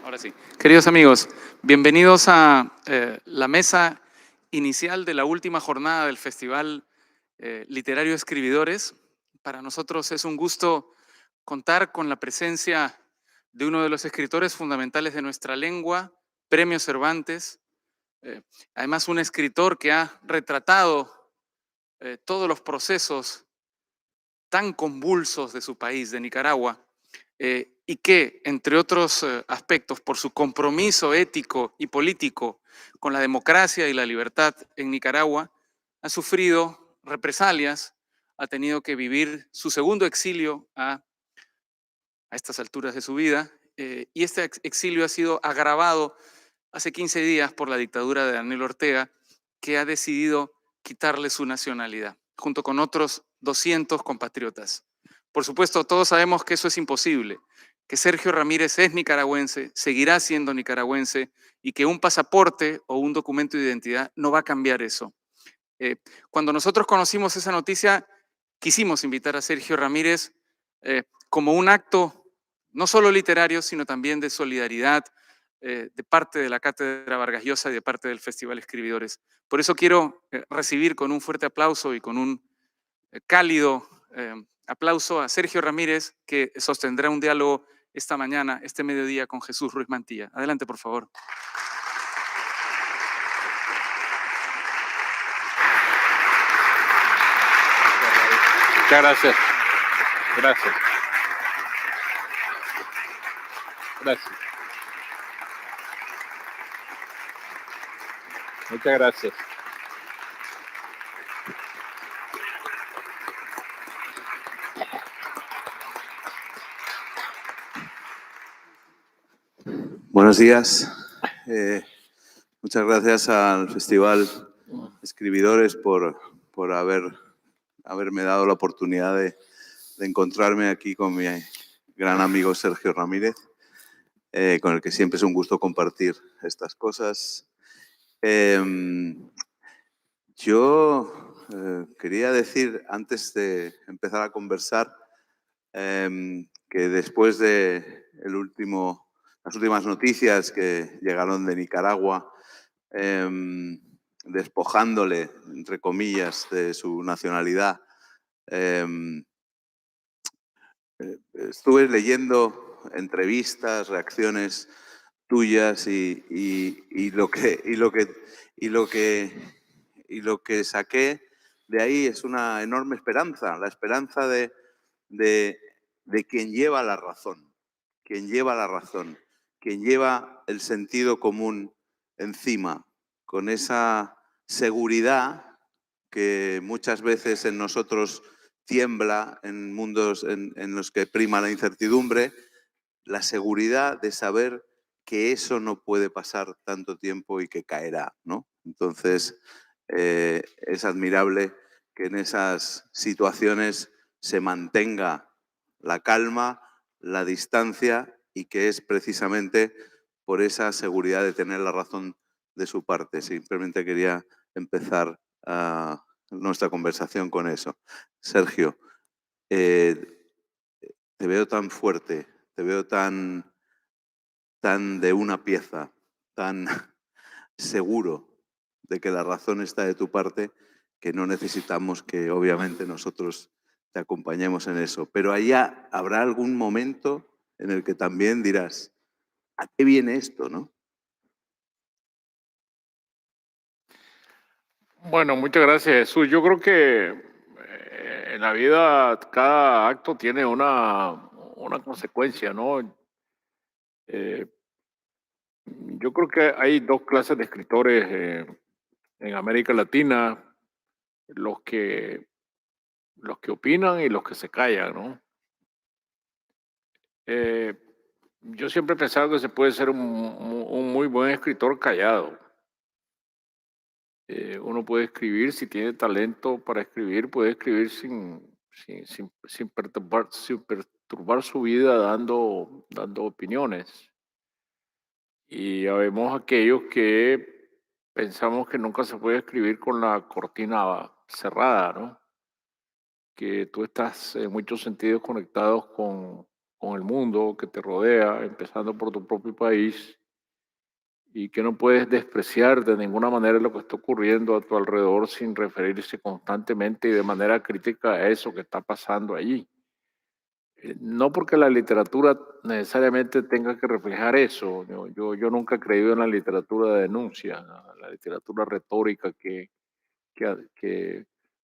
Ahora sí. Queridos amigos, bienvenidos a la mesa inicial de la última jornada del Festival Literario Escribidores. Para nosotros es un gusto contar con la presencia de uno de los escritores fundamentales de nuestra lengua, Premio Cervantes. Además, un escritor que ha retratado todos los procesos tan convulsos de su país, de Nicaragua, y que, entre otros aspectos, por su compromiso ético y político con la democracia y la libertad en Nicaragua, ha sufrido represalias, ha tenido que vivir su segundo exilio a estas alturas de su vida, y este exilio ha sido agravado hace 15 días por la dictadura de Daniel Ortega, que ha decidido quitarle su nacionalidad, junto con otros 200 compatriotas. Por supuesto, todos sabemos que eso es imposible, que Sergio Ramírez es nicaragüense, seguirá siendo nicaragüense, y que un pasaporte o un documento de identidad no va a cambiar eso. Cuando nosotros conocimos esa noticia, quisimos invitar a Sergio Ramírez como un acto no solo literario, sino también de solidaridad de parte de la Cátedra Vargas Llosa y de parte del Festival Escribidores. Por eso quiero recibir con un fuerte aplauso y con un cálido aplauso a Sergio Ramírez, que sostendrá un diálogo esta mañana, este mediodía, con Jesús Ruiz Mantilla. Adelante, por favor. Muchas gracias. Gracias. Gracias. Muchas gracias. Buenos días. Muchas gracias al Festival Escribidores por haberme dado la oportunidad de encontrarme aquí con mi gran amigo Sergio Ramírez, con el que siempre es un gusto compartir estas cosas. Yo quería decir, antes de empezar a conversar, que después de las últimas noticias que llegaron de Nicaragua, despojándole, entre comillas, de su nacionalidad, estuve leyendo entrevistas, reacciones tuyas y lo que saqué de ahí es una enorme esperanza, la esperanza de quien lleva la razón, quien lleva el sentido común encima, con esa seguridad que muchas veces en nosotros tiembla en mundos en los que prima la incertidumbre, la seguridad de saber que eso no puede pasar tanto tiempo y que caerá, ¿no? Entonces, es admirable que en esas situaciones se mantenga la calma, la distancia, y que es precisamente por esa seguridad de tener la razón de su parte. Simplemente quería empezar nuestra conversación con eso. Sergio, te veo tan fuerte, te veo tan de una pieza, tan seguro de que la razón está de tu parte, que no necesitamos que obviamente nosotros te acompañemos en eso. Pero allá habrá algún momento en el que también dirás, ¿a qué viene esto, no? Bueno, muchas gracias, Jesús. Yo creo que en la vida cada acto tiene una consecuencia, ¿no? Eh, yo creo que hay dos clases de escritores en América Latina, los que, los que opinan y los que se callan, ¿no? Eh, yo siempre he pensado que se puede ser un muy buen escritor callado. Uno puede escribir, si tiene talento para escribir, puede escribir sin perturbar su vida dando opiniones. Y habemos aquellos que pensamos que nunca se puede escribir con la cortina cerrada, ¿no? Que tú estás en muchos sentidos conectados con el mundo que te rodea, empezando por tu propio país, y que no puedes despreciar de ninguna manera lo que está ocurriendo a tu alrededor sin referirse constantemente y de manera crítica a eso que está pasando allí. No porque la literatura necesariamente tenga que reflejar eso. Yo nunca he creído en la literatura de denuncia, ¿no? La literatura retórica que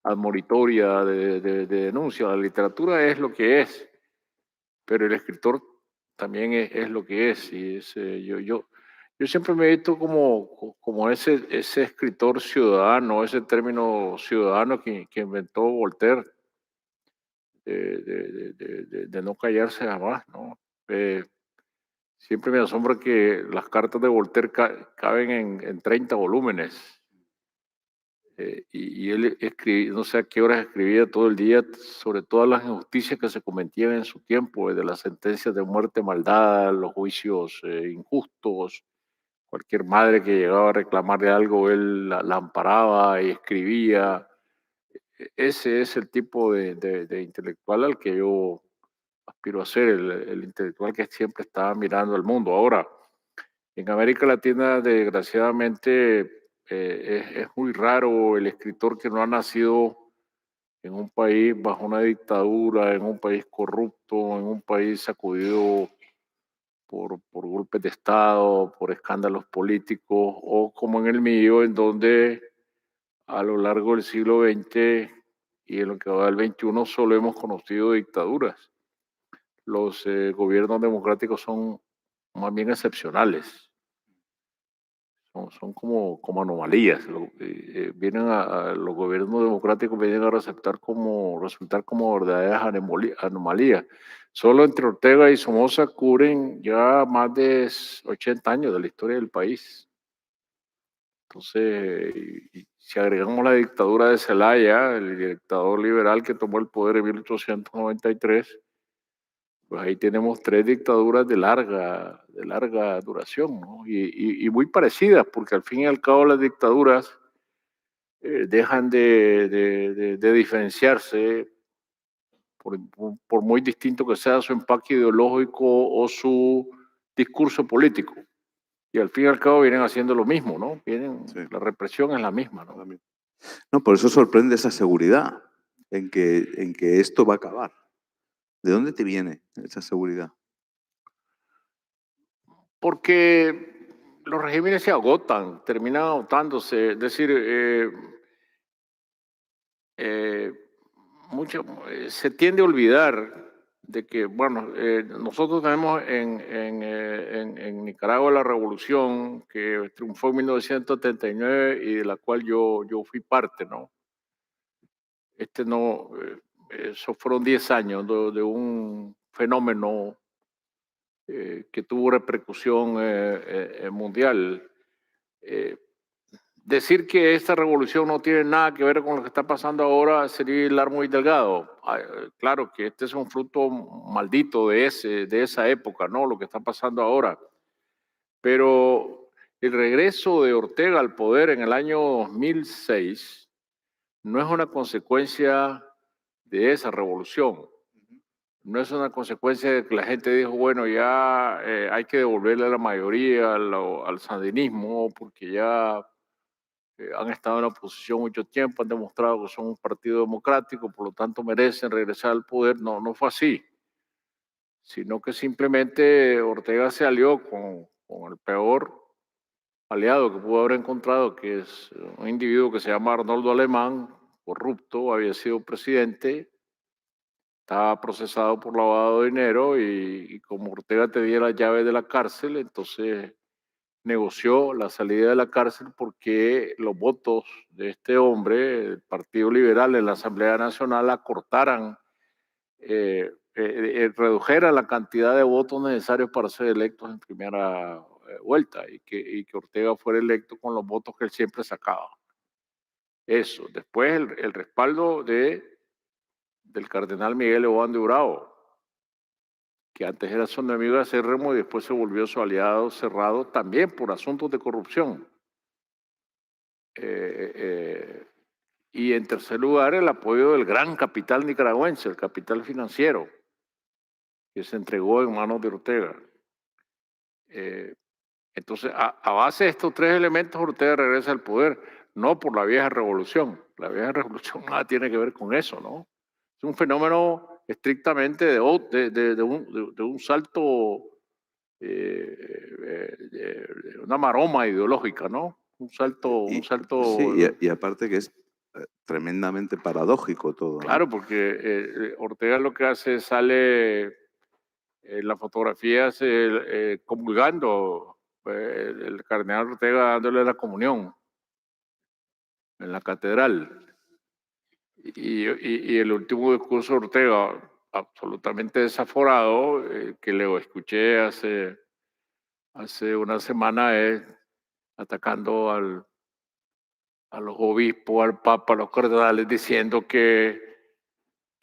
admonitoria de denuncia. La literatura es lo que es, pero el escritor también es lo que es. Y yo siempre me he visto como ese escritor ciudadano, ese término ciudadano que inventó Voltaire, de no callarse jamás, ¿no? Eh, Siempre me asombra que las cartas de Voltaire caben en 30 volúmenes. Y él escribía, no sé a qué horas escribía todo el día sobre todas las injusticias que se cometían en su tiempo, desde las sentencias de muerte maldada, los juicios injustos, cualquier madre que llegaba a reclamarle algo, él la amparaba y escribía. Ese es el tipo de intelectual al que yo aspiro a ser, el intelectual que siempre está mirando al mundo. Ahora, en América Latina, desgraciadamente, es muy raro el escritor que no ha nacido en un país bajo una dictadura, en un país corrupto, en un país sacudido por golpes de Estado, por escándalos políticos, o como en el mío, en donde a lo largo del siglo XX y en lo que va del XXI solo hemos conocido dictaduras. Los gobiernos democráticos son más bien excepcionales. Son como anomalías. Los gobiernos democráticos vienen a resultar como verdaderas anomalías. Solo entre Ortega y Somoza cubren ya más de 80 años de la historia del país. Entonces, y si agregamos la dictadura de Zelaya, el dictador liberal que tomó el poder en 1893, pues ahí tenemos tres dictaduras de larga duración, ¿no? Y muy parecidas, porque al fin y al cabo las dictaduras dejan de diferenciarse por muy distinto que sea su empaque ideológico o su discurso político. Y al fin y al cabo vienen haciendo lo mismo, ¿no? Sí. La represión es la misma, ¿no? No, por eso sorprende esa seguridad en que esto va a acabar. ¿De dónde te viene esa seguridad? Porque los regímenes se agotan, terminan agotándose. Es decir, eh, se tiende a olvidar de que, bueno, nosotros tenemos en Nicaragua la revolución que triunfó en 1979 y de la cual yo fui parte, ¿no? No, eso fueron 10 años de un fenómeno que tuvo repercusión mundial. Eh, Decir que esta revolución no tiene nada que ver con lo que está pasando ahora sería hilar muy delgado. Claro que este es un fruto maldito de esa época, ¿no? Lo que está pasando ahora. Pero el regreso de Ortega al poder en el año 2006 no es una consecuencia de esa revolución. No es una consecuencia de que la gente dijo, bueno, ya hay que devolverle a la mayoría al sandinismo porque ya han estado en la oposición mucho tiempo, han demostrado que son un partido democrático, por lo tanto merecen regresar al poder. No, no fue así, sino que simplemente Ortega se alió con el peor aliado que pudo haber encontrado, que es un individuo que se llama Arnoldo Alemán, corrupto, había sido presidente, estaba procesado por lavado de dinero y como Ortega tenía las llaves de la cárcel, entonces negoció la salida de la cárcel porque los votos de este hombre, el Partido Liberal en la Asamblea Nacional, acortaran, redujeran la cantidad de votos necesarios para ser electos en primera vuelta y que Ortega fuera electo con los votos que él siempre sacaba. Eso. Después el respaldo del cardenal Miguel León de Urao, que antes era su enemigo acérrimo y después se volvió su aliado cerrado también por asuntos de corrupción. y en tercer lugar, el apoyo del gran capital nicaragüense, el capital financiero, que se entregó en manos de Ortega. Entonces, a base de estos tres elementos, Ortega regresa al poder, no por la vieja revolución. La vieja revolución nada tiene que ver con eso, ¿no? Es un fenómeno estrictamente de un salto, una maroma ideológica, ¿no? Un salto. Sí, y aparte que es tremendamente paradójico todo, ¿no? Claro, porque Ortega lo que hace es sale en las fotografías comulgando, el cardenal Ortega dándole la comunión en la catedral. Y el último discurso de Ortega, absolutamente desaforado, que le escuché hace una semana, es atacando a los obispos, al papa, a los cardenales, diciendo que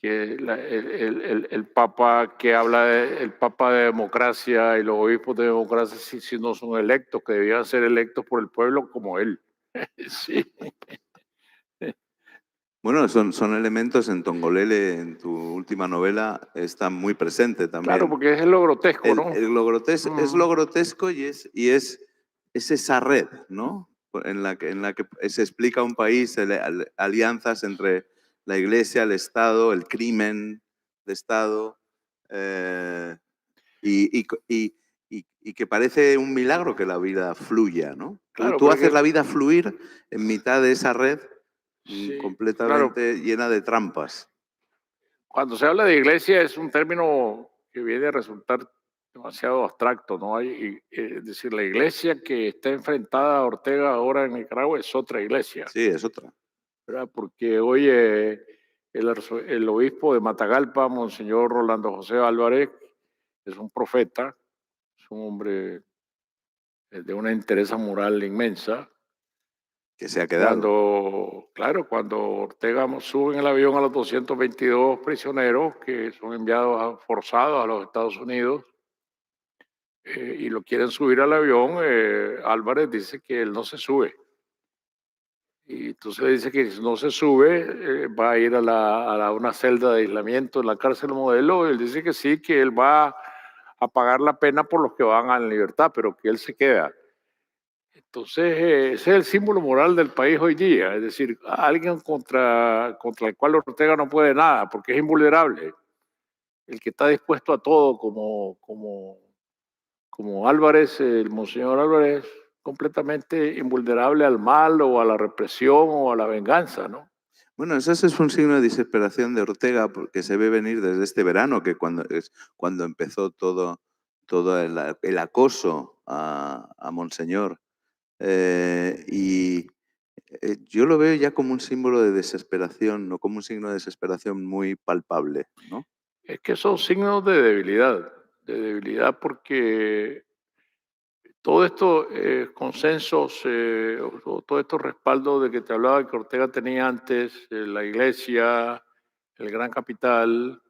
el papa que habla el papa de democracia y los obispos de democracia si no son electos, que debían ser electos por el pueblo como él. Sí. Bueno, son elementos en Tongolele, en tu última novela, está muy presente también. Claro, porque es lo grotesco, ¿no? Es lo grotesco y es esa red, ¿no? En la que se explica un país, alianzas entre la Iglesia, el Estado, el crimen de Estado, y que parece un milagro que la vida fluya, ¿no? Claro, Tú haces la vida fluir en mitad de esa red sí, completamente llena de trampas. Cuando se habla de iglesia es un término que viene a resultar demasiado abstracto, ¿no? Es decir, la iglesia que está enfrentada a Ortega ahora en Nicaragua es otra iglesia. Sí, es otra. ¿Verdad? Porque hoy el obispo de Matagalpa, Monseñor Rolando José Álvarez, es un profeta, es un hombre de una entereza moral inmensa. Que se ha quedado. Cuando Ortega sube en el avión a los 222 prisioneros que son enviados forzados a los Estados Unidos y lo quieren subir al avión, Álvarez dice que él no se sube. Y entonces dice que si no se sube, va a ir a una celda de aislamiento en la cárcel modelo. Y él dice que sí, que él va a pagar la pena por los que van a la libertad, pero que él se queda. Entonces, ese es el símbolo moral del país hoy día, es decir, alguien contra el cual Ortega no puede nada, porque es invulnerable. El que está dispuesto a todo, como Álvarez, el Monseñor Álvarez, completamente invulnerable al mal o a la represión o a la venganza, ¿no? Bueno, eso es un signo de desesperación de Ortega, porque se ve venir desde este verano, que cuando empezó todo el acoso a Monseñor. Yo lo veo ya como un símbolo de desesperación, no como un signo de desesperación muy palpable, ¿no? Es que son signos de debilidad porque todos estos consensos o todos estos respaldos de que te hablaba que Ortega tenía antes, la iglesia, el gran capital,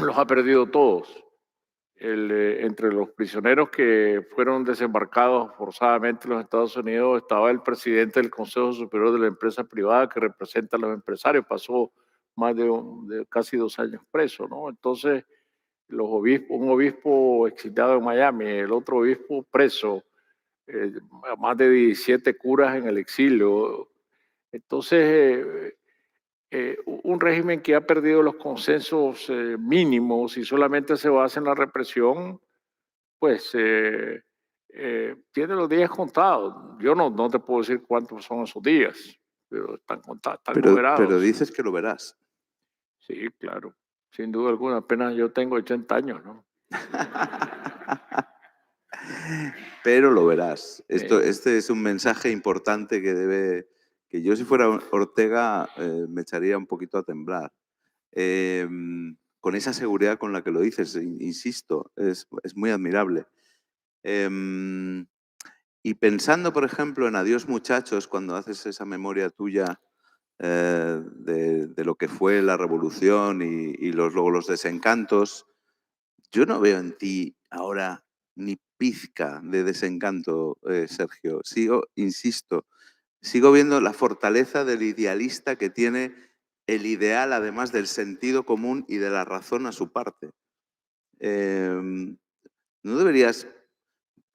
los ha perdido todos. Entre los prisioneros que fueron desembarcados forzadamente en los Estados Unidos estaba el presidente del Consejo Superior de la Empresa Privada que representa a los empresarios, pasó más de casi 2 años preso, ¿no? Entonces, un obispo exiliado en Miami, el otro obispo preso, más de 17 curas en el exilio. Entonces, un régimen que ha perdido los consensos mínimos y solamente se basa en la represión, pues tiene los días contados. Yo no te puedo decir cuántos son esos días, pero están contados, están numerados. Pero dices que lo verás. Sí, claro, sin duda alguna. Apenas yo tengo 80 años, ¿no? Pero lo verás. Este es un mensaje importante que yo si fuera Ortega me echaría un poquito a temblar. Con esa seguridad con la que lo dices, insisto, es muy admirable. Y pensando, por ejemplo, en Adiós muchachos, cuando haces esa memoria tuya de lo que fue la revolución y luego los desencantos, yo no veo en ti ahora ni pizca de desencanto, Sergio. Insisto, sigo viendo la fortaleza del idealista que tiene el ideal, además del sentido común y de la razón a su parte. ¿No deberías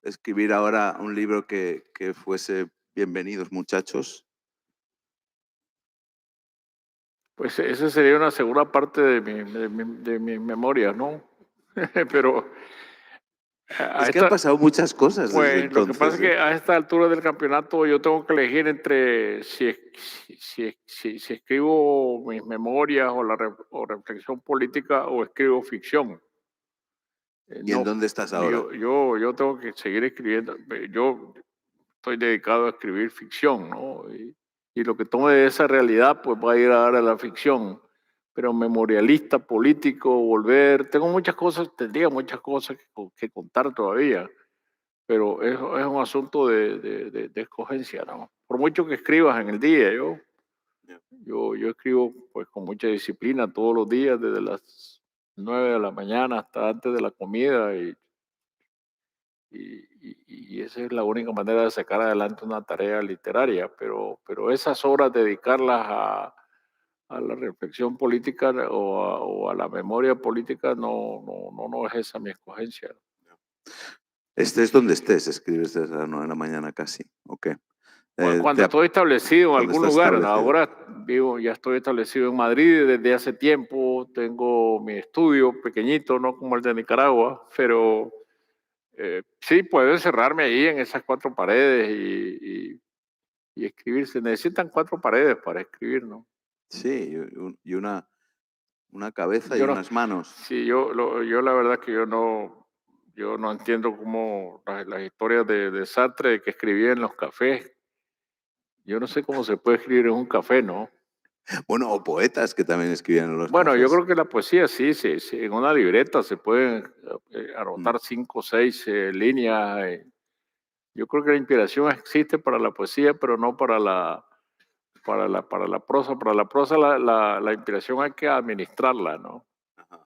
escribir ahora un libro que fuese Bienvenidos, muchachos? Pues esa sería una segunda parte de mi memoria, ¿no? Pero a Es que han esta, pasado muchas cosas desde pues lo que pasa entonces, es que a esta altura del campeonato yo tengo que elegir entre si escribo mis memorias o reflexión política o escribo ficción. ¿Y en No, dónde estás ahora? yo tengo que seguir escribiendo. Yo estoy dedicado a escribir ficción, ¿no? Y lo que tome de esa realidad, pues va a ir a dar a la ficción. Pero memorialista, político, volver, tendría muchas cosas que contar todavía, pero es un asunto de escogencia, ¿no? Por mucho que escribas en el día, yo escribo pues con mucha disciplina todos los días, desde las 9 de la mañana hasta antes de la comida, y esa es la única manera de sacar adelante una tarea literaria, pero esas horas dedicarlas a la reflexión política o a la memoria política no es esa mi escogencia. Estés donde estés, escribes desde las 9 de la mañana casi, ¿o qué? Cuando estoy establecido en cuando algún estás lugar, establecido. ahora ya estoy establecido en Madrid desde hace tiempo, tengo mi estudio pequeñito, no como el de Nicaragua, pero sí, puedo encerrarme ahí en esas cuatro paredes y escribir. Se necesitan cuatro paredes para escribir, ¿no? Sí, y una cabeza y Yo no, unas manos. sí, yo la verdad que yo no entiendo cómo las historias de Sartre que escribía en los cafés. Yo no sé cómo se puede escribir en un café, ¿no? Bueno, o poetas que también escribían en los Bueno, yo cafés. creo que la poesía sí, en una libreta se pueden anotar 5 o 6 líneas. Yo creo que la inspiración existe para la poesía, pero no para la prosa. Para la prosa la inspiración hay que administrarla, ¿no? Ajá.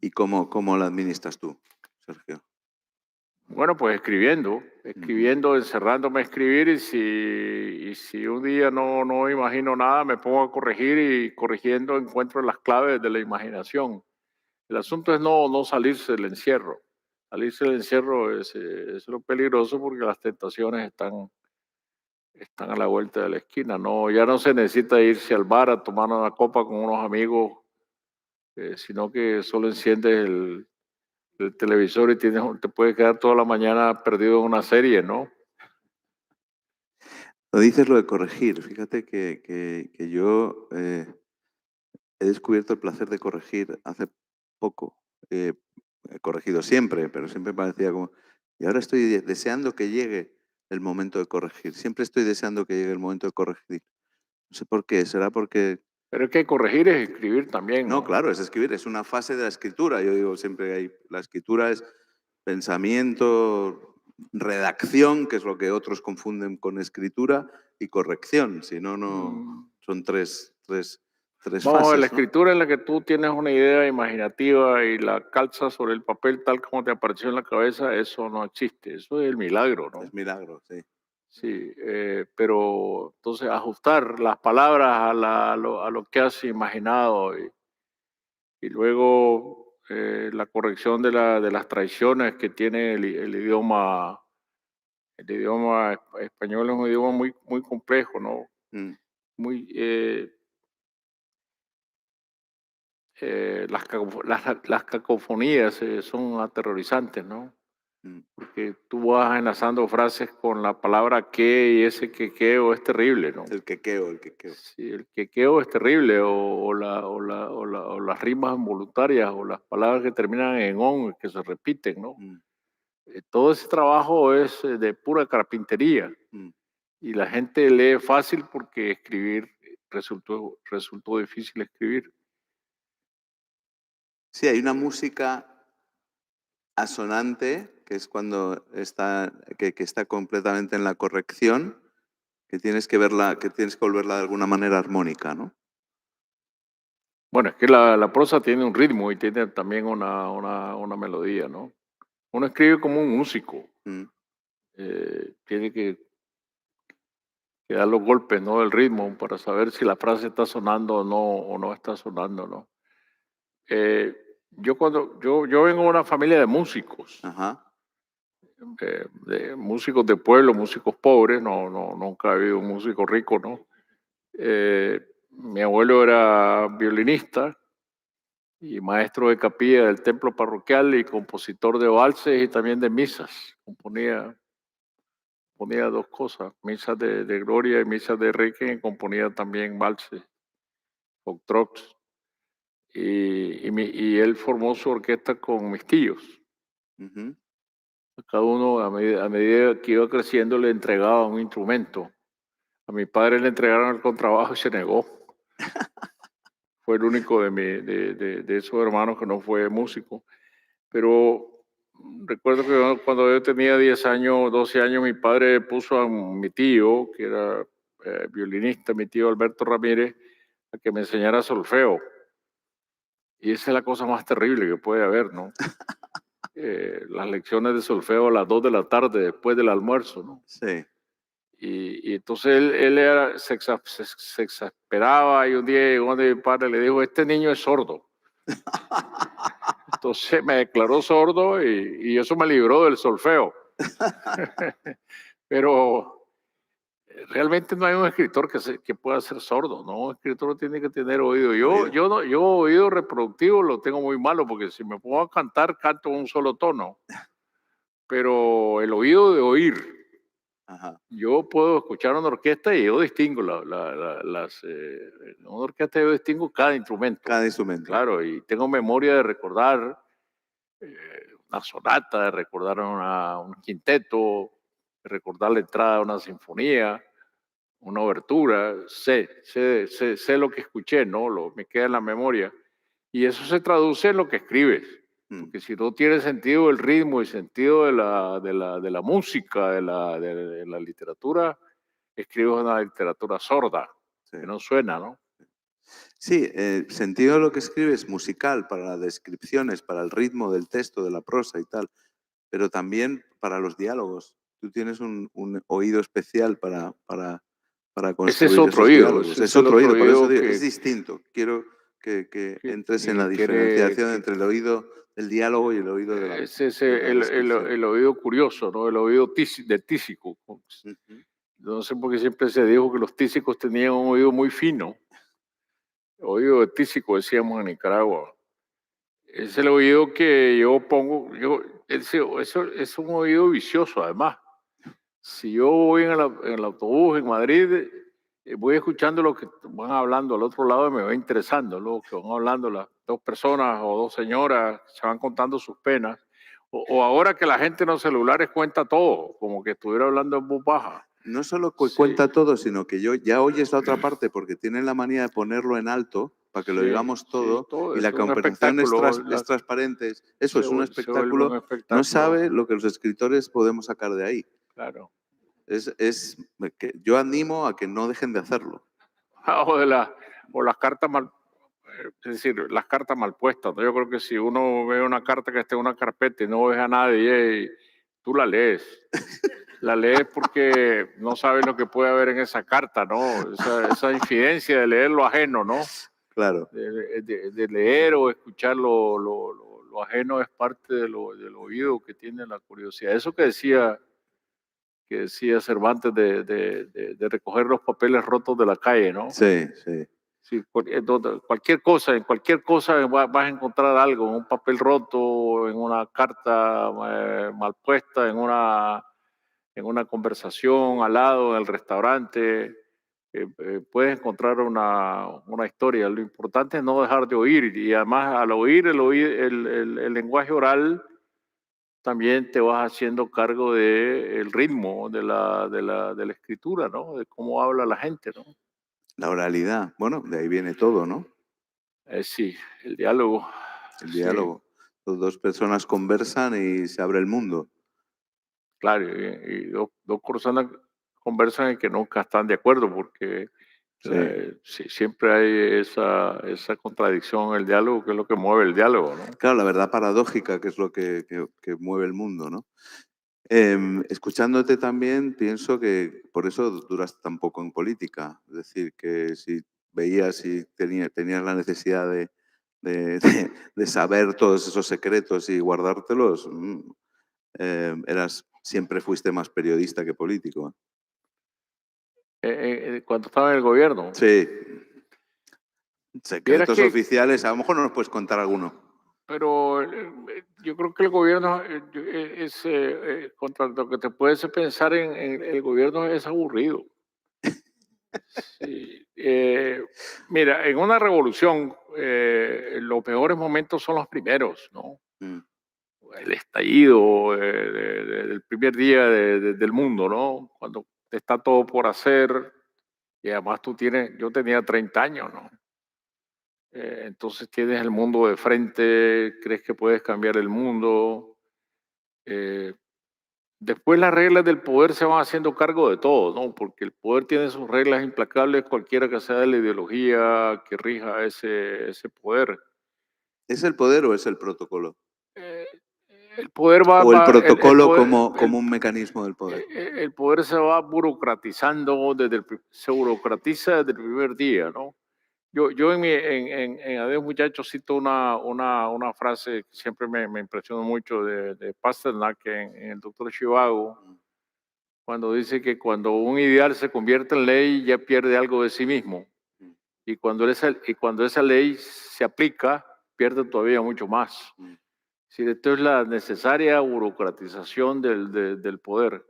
¿Y cómo la administras tú, Sergio? Bueno, pues escribiendo, encerrándome a escribir, y si un día no imagino nada, me pongo a corregir y corrigiendo encuentro las claves de la imaginación. El asunto es no salirse del encierro. Salirse del encierro es lo peligroso porque las tentaciones están a la vuelta de la esquina. No, ya no se necesita irse al bar a tomar una copa con unos amigos, sino que solo enciendes el televisor y te puedes quedar toda la mañana perdido en una serie, ¿no? Lo dices lo de corregir. Fíjate que yo he descubierto el placer de corregir hace poco. He corregido siempre, pero siempre parecía como... Y ahora estoy deseando que llegue el momento de corregir. Siempre estoy deseando que llegue el momento de corregir. No sé por qué. ¿Será porque...? Pero es que corregir es escribir también, No, ¿no? claro, es escribir. Es una fase de la escritura. Yo digo siempre que la escritura es pensamiento, redacción, que es lo que otros confunden con escritura, y corrección. Si no, Mm, son tres Vamos a ver, la fases, ¿no? escritura en la que tú tienes una idea imaginativa y la calzas sobre el papel tal como te apareció en la cabeza, eso no existe. Eso es el milagro, ¿no? Es milagro, sí. Sí, pero entonces ajustar las palabras a lo que has imaginado y luego la corrección de las traiciones que tiene el idioma. El idioma español es un idioma muy complejo, ¿no? Mm, Muy, las cacofonías son aterrorizantes, ¿no? mm. Porque tú vas enlazando frases con la palabra que y ese quequeo es terrible, ¿no? El quequeo, el quequeo. Sí, el quequeo es terrible, o las rimas involuntarias, o las palabras que terminan en on, que se repiten, ¿no? Mm, Todo ese trabajo es de pura carpintería mm. y la gente lee fácil porque escribir resultó difícil escribir. Sí, hay una música asonante, que es cuando está, que está completamente en la corrección, que tienes que verla, que tienes que volverla de alguna manera armónica, ¿no? Bueno, es que la prosa tiene un ritmo y tiene también una melodía, ¿no? Uno escribe como un músico. Mm, Tiene que dar los golpes, ¿no? Del ritmo para saber si la frase está sonando o no está sonando, ¿no? Eh, yo vengo de una familia de músicos, ajá, de músicos de pueblo, músicos pobres, nunca ha habido un músico rico, ¿no? Mi abuelo era violinista y maestro de capilla del templo parroquial y compositor de valses y también de misas. Componía dos cosas, misas de gloria y misas de requiem, y componía también valses, foxtrots. Y él formó su orquesta con mis tíos. ujú. Cada uno, a medida que iba creciendo, le entregaba un instrumento. A mi padre le entregaron el contrabajo y se negó. Fue el único de esos hermanos que no fue músico. Pero recuerdo que cuando yo tenía 10 años, 12 años, mi padre puso a mi tío, que era violinista, mi tío Alberto Ramírez, a que me enseñara solfeo. Y esa es la cosa más terrible que puede haber, ¿no? Las lecciones de solfeo a las 2 de la tarde, después del almuerzo, ¿no? Sí. Y entonces se exasperaba y un día llegó donde mi padre le dijo, este niño es sordo. Entonces me declaró sordo y eso me libró del solfeo. Pero realmente no hay un escritor que pueda ser sordo, ¿no? Un escritor tiene que tener oído. Oído. Yo oído reproductivo lo tengo muy malo porque si me pongo a cantar, canto un solo tono. Pero el oído de oír, Ajá. yo puedo escuchar una orquesta y yo distingo en una orquesta yo distingo cada instrumento, Cada instrumento. claro, y tengo memoria de recordar una sonata, de recordar un quinteto, de recordar la entrada de una sinfonía, una obertura, sé lo que escuché, ¿no? Me queda en la memoria. Y eso se traduce en lo que escribes. Mm, Porque si no tiene sentido el ritmo y sentido de la música, de la literatura, escribes una literatura sorda, sí. que no suena, ¿no? Sí, sentido de lo que escribes musical para las descripciones, para el ritmo del texto, de la prosa y tal, pero también para los diálogos. Tú tienes un oído especial para Ese es construir otro esos oído, diálogos. ese Es es el otro otro oído, por eso oído digo, es distinto. Quiero que entres en la que tiene, diferenciación entre el oído del diálogo y el oído ese es de la descripción. el oído curioso, ¿no? El oído de tísico. Ujú. No sé por qué siempre se dijo que los tísicos tenían un oído muy fino. Oído de tísico, decíamos en Nicaragua. Es el oído que yo pongo, eso es un oído vicioso además. Si yo voy en el autobús en Madrid, voy escuchando lo que van hablando al otro lado y me va interesando lo que van hablando las dos personas o dos señoras, se van contando sus penas. O ahora que la gente en los celulares cuenta todo, como que estuviera hablando en voz baja. No solo Sí, cuenta todo, sino que ya oyes la otra parte porque tienen la manía de ponerlo en alto para que lo oigamos sí, todo todo y la eso es un conversación espectáculo. es transparente. Eso es un Se vuelve un espectáculo. No espectáculo, sabe lo que los escritores podemos sacar de ahí. claro. Es que yo animo a que no dejen de hacerlo. O, o las cartas mal, es decir, las cartas mal puestas, ¿no? Yo creo que si uno ve una carta que esté en una carpeta y no ves a nadie, tú la lees. La lees porque no sabes lo que puede haber en esa carta, ¿no? Esa infidencia de leer lo ajeno, ¿no? Claro. De leer o escuchar lo ajeno es parte del oído que tiene la curiosidad. Eso que decía Cervantes de recoger los papeles rotos de la calle, ¿no? Sí, sí. Sí, en cualquier cosa vas a encontrar algo, un papel roto, en una carta mal puesta, en una conversación al lado, en el restaurante. Puedes encontrar una historia. Lo importante es no dejar de oír y además al oír el lenguaje oral también te vas haciendo cargo del ritmo de la escritura, ¿no? De cómo habla la gente, ¿no? La oralidad. Bueno, de ahí viene todo, ¿no? Sí, el diálogo, El sí, diálogo. Las dos personas conversan y se abre el mundo. claro, y dos personas conversan y que nunca están de acuerdo porque Sí. Siempre hay esa contradicción en el diálogo, que es lo que mueve el diálogo, ¿no? Claro, la verdad paradójica, que es lo que mueve el mundo, ¿no? Escuchándote también, pienso que por eso duras tan poco en política. Es decir, que si veías y tenías la necesidad de saber todos esos secretos y guardártelos, siempre fuiste más periodista que político. Cuando estaba en el gobierno. Sí. Vieras Secretos que, oficiales, a lo mejor no nos puedes contar alguno. pero yo creo que el gobierno contra lo que te puedes pensar en el gobierno es aburrido. Sí, mira, en una revolución los mejores momentos son los primeros, ¿no? Mm, El estallido del primer día del mundo, ¿no? Cuando está todo por hacer y además yo tenía 30 años, ¿no? Entonces tienes el mundo de frente, crees que puedes cambiar el mundo. eh, Después las reglas del poder se van haciendo cargo de todo, ¿no? Porque el poder tiene sus reglas implacables, cualquiera que sea la ideología que rija ese poder. ¿Es el poder o es el protocolo? Eh, el poder va, ¿O el el protocolo poder, como un mecanismo del poder? el poder se va burocratizando, se burocratiza desde el primer día, ¿no? Yo en Adiós Muchachos cito una frase que siempre me impresionó mucho de Pasternak en el Doctor Zhivago, cuando dice que cuando un ideal se convierte en ley ya pierde algo de sí mismo, y cuando esa ley se aplica pierde todavía mucho más. Sí, esto es la necesaria burocratización del poder.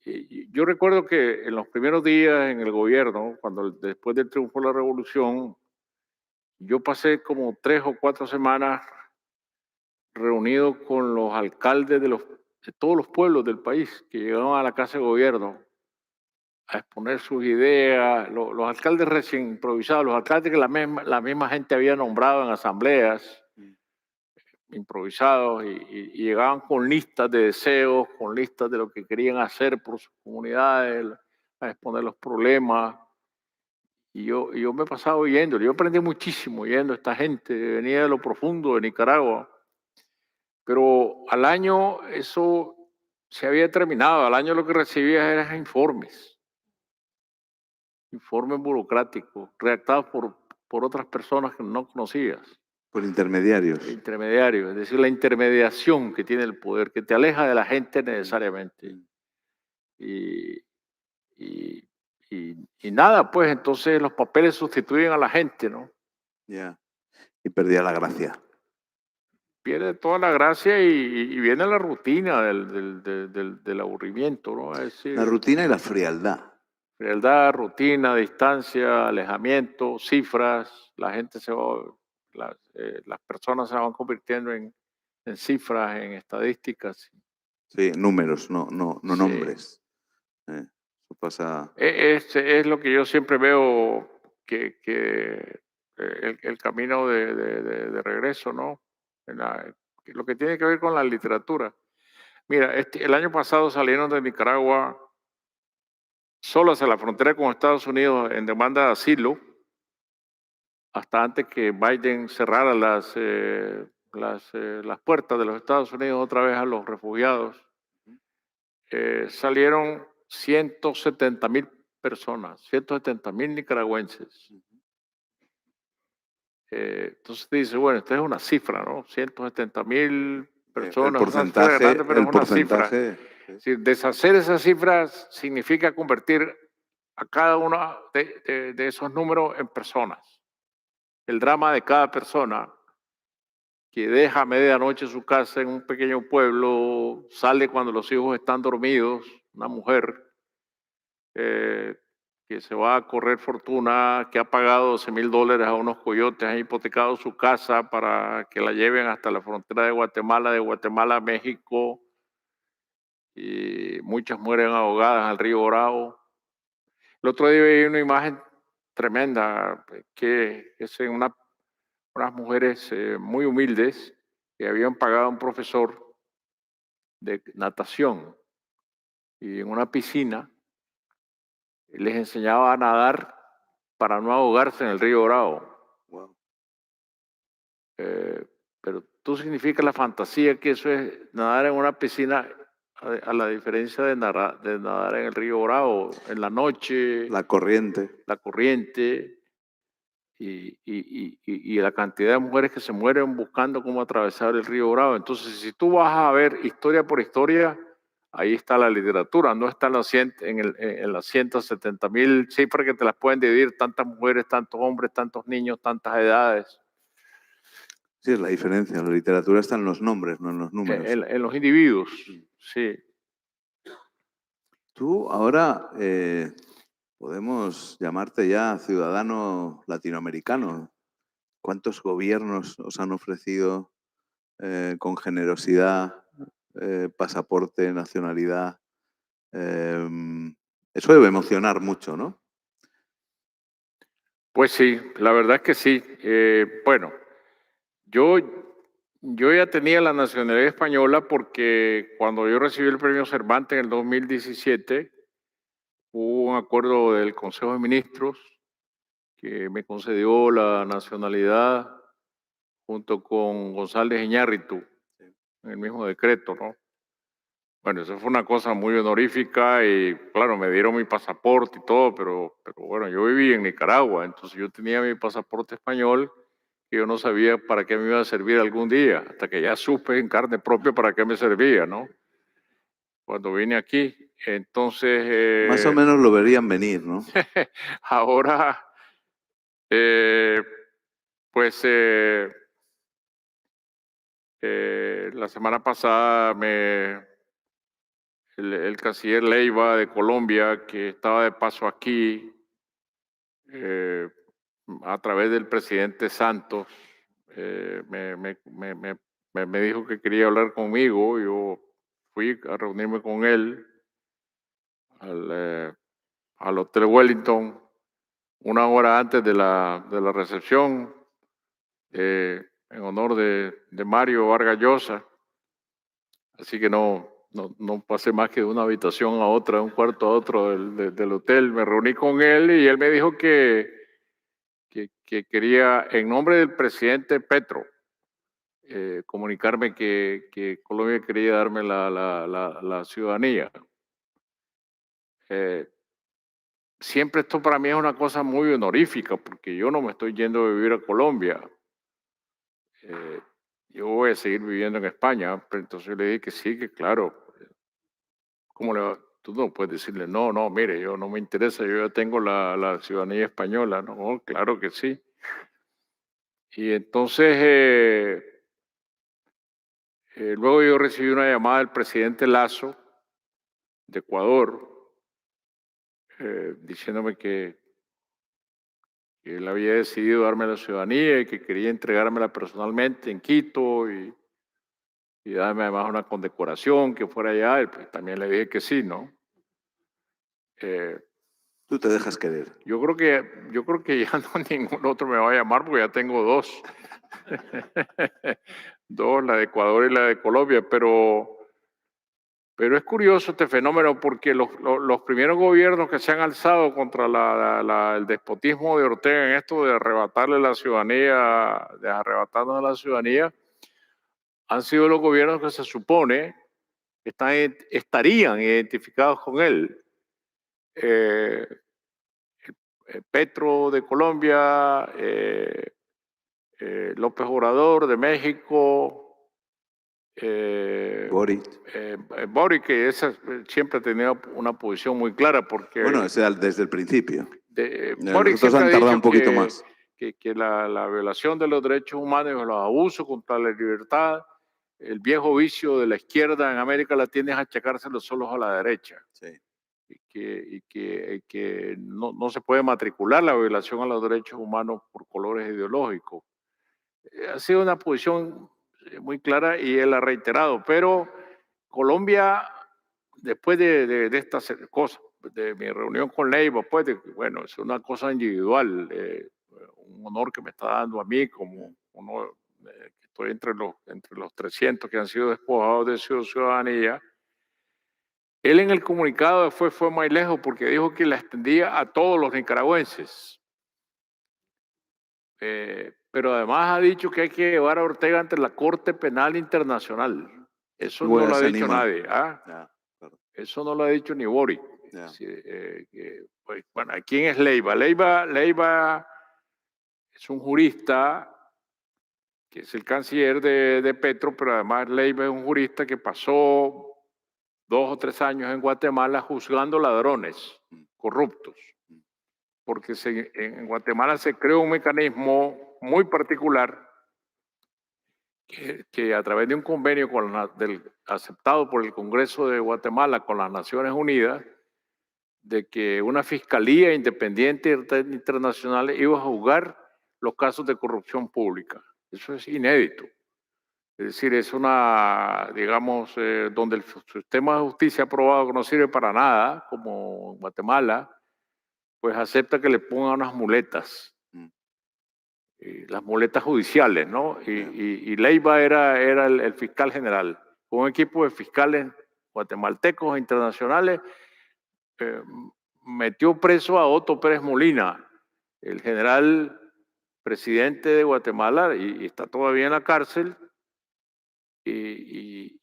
Y yo recuerdo que en los primeros días en el gobierno, después del triunfo de la revolución, yo pasé como 3 o 4 semanas reunido con los alcaldes de todos los pueblos del país que llegaban a la casa de gobierno a exponer sus ideas, los alcaldes recién improvisados, los alcaldes que la misma gente había nombrado en asambleas, improvisados, y llegaban con listas de deseos, con listas de lo que querían hacer por sus comunidades, a exponer los problemas. Y yo me pasaba oyendo, yo aprendí muchísimo oyendo a esta gente, venía de lo profundo de Nicaragua, pero al año eso se había terminado, al año lo que recibía eran informes burocráticos, redactados por otras personas que no conocías, Por intermediarios. intermediarios, es decir, la intermediación que tiene el poder, que te aleja de la gente necesariamente. Y, y, y nada, pues entonces los papeles sustituyen a la gente, ¿no? Ya. Y perdía la gracia. Pierde toda la gracia y viene la rutina del aburrimiento, ¿no? Es decir, La rutina y la frialdad. frialdad, rutina, distancia, alejamiento, cifras, la gente las personas se van convirtiendo en cifras, en estadísticas. Sí, números, no Sí. nombres. Eso pasa. Es lo que yo siempre veo que el camino de regreso, ¿no? Lo que tiene que ver con la literatura. Mira, el año pasado salieron de Nicaragua solo hacia la frontera con Estados Unidos en demanda de asilo, hasta antes que Biden cerrara las puertas de los Estados Unidos otra vez a los refugiados. Salieron 170,000 personas, 170,000 nicaragüenses. Entonces dice, bueno, esta es una cifra, ¿no? 170,000 personas, El es una cifra grande, pero es una cifra. porcentaje. Sí, deshacer esas cifras significa convertir a cada uno de esos números en personas. El drama de cada persona que deja a medianoche su casa en un pequeño pueblo, sale cuando los hijos están dormidos, una mujer que se va a correr fortuna, que ha pagado $12,000 a unos coyotes, ha hipotecado su casa para que la lleven hasta la frontera de Guatemala a México, y muchas mueren ahogadas al río Bravo. El otro día vi una imagen tremenda, que es unas mujeres muy humildes que habían pagado a un profesor de natación, y en una piscina les enseñaba a nadar para no ahogarse en el río Bravo. Wow. Pero tú significa la fantasía que eso es nadar en una piscina, a la diferencia de nadar en el río Bravo, en la noche, La corriente. la corriente y la cantidad de mujeres que se mueren buscando cómo atravesar el río Bravo. Entonces, si tú vas a ver historia por historia, ahí está la literatura, no está en las 170.000 cifras que te las pueden dividir, tantas mujeres, tantos hombres, tantos niños, tantas edades. Sí, es la diferencia. La literatura está en los nombres, no en los números. En los individuos, sí. Tú ahora podemos llamarte ya ciudadano latinoamericano. ¿Cuántos gobiernos os han ofrecido con generosidad pasaporte, nacionalidad? Eso debe emocionar mucho, ¿no? Pues sí, la verdad es que sí. Bueno, yo ya tenía la nacionalidad española porque cuando yo recibí el premio Cervantes en el 2017, hubo un acuerdo del Consejo de Ministros que me concedió la nacionalidad junto con González Iñárritu, en el mismo decreto, ¿no? Bueno, eso fue una cosa muy honorífica y claro, me dieron mi pasaporte y todo, pero bueno, yo viví en Nicaragua, entonces yo tenía mi pasaporte español que yo no sabía para qué me iba a servir algún día, hasta que ya supe en carne propia para qué me servía, ¿no? Cuando vine aquí. Entonces, Más o menos lo verían venir, ¿no? ahora, pues la semana pasada el canciller Leiva de Colombia, que estaba de paso aquí, a través del presidente Santos, me dijo que quería hablar conmigo. Yo fui a reunirme con él al Hotel Wellington una hora antes de la recepción, en honor de Mario Vargas Llosa. Así que no pasé más que de una habitación a otra, de un cuarto a otro del hotel. Me reuní con él y él me dijo que quería, en nombre del presidente Petro, comunicarme que Colombia quería darme la ciudadanía. Siempre esto para mí es una cosa muy honorífica, porque yo no me estoy yendo a vivir a Colombia. Yo voy a seguir viviendo en España, pero entonces yo le dije que sí, que claro. ¿Cómo le va? Tú no puedes decirle, no, mire, yo no me interesa, yo ya tengo la ciudadanía española. No, claro que sí. Y entonces, luego yo recibí una llamada del presidente Lasso de Ecuador, diciéndome que él había decidido darme la ciudadanía y que quería entregármela personalmente en Quito y darme además una condecoración que fuera allá. Y pues también le dije que sí, ¿no? Tú te dejas querer. Yo creo que ya no ningún otro me va a llamar porque ya tengo dos. Dos, la de Ecuador y la de Colombia, pero es curioso este fenómeno porque los primeros gobiernos que se han alzado contra el despotismo de Ortega en esto de arrebatarle la ciudadanía, de arrebatarnos la ciudadanía, han sido los gobiernos que se supone estarían identificados con él. Petro de Colombia, López Obrador de México, Boric, que siempre ha tenido una posición muy clara porque... Bueno, desde el principio. Boric Nosotros han tardado un poquito más. Que la violación de los derechos humanos y los abusos contra la libertad, el viejo vicio de la izquierda en América Latina es achacárselo solo a la derecha. Sí. Y que no se puede matricular la violación a los derechos humanos por colores ideológicos. Ha sido una posición muy clara y él ha reiterado, pero Colombia, después de estas cosas, de mi reunión con Leiva, pues, bueno, es una cosa individual, un honor que me está dando a mí como uno, que estoy entre los 300 que han sido despojados de su ciudadanía. Él en el comunicado fue más lejos porque dijo que la extendía a todos los nicaragüenses. pero además ha dicho que hay que llevar a Ortega ante la Corte Penal Internacional. Eso no Bueno, lo ha se dicho anima. nadie. ¿Ah? Ya, claro, Eso no lo ha dicho ni Boric. ya. Sí, pues, bueno, ¿quién es Leiva? Leiva es un jurista que es el canciller de Petro, pero además Leiva es un jurista que pasó 2 o 3 años en Guatemala juzgando ladrones corruptos, porque en Guatemala se creó un mecanismo muy particular que a través de un convenio aceptado por el Congreso de Guatemala con las Naciones Unidas, de que una fiscalía independiente internacional iba a juzgar los casos de corrupción pública. Eso es inédito. Es decir, es una, digamos, donde el sistema de justicia aprobado que no sirve para nada, como en Guatemala, pues acepta que le pongan unas muletas, las muletas judiciales, ¿no? Y Leiva era el fiscal general, con un equipo de fiscales guatemaltecos e internacionales. Metió preso a Otto Pérez Molina, el general presidente de Guatemala, y está todavía en la cárcel. Y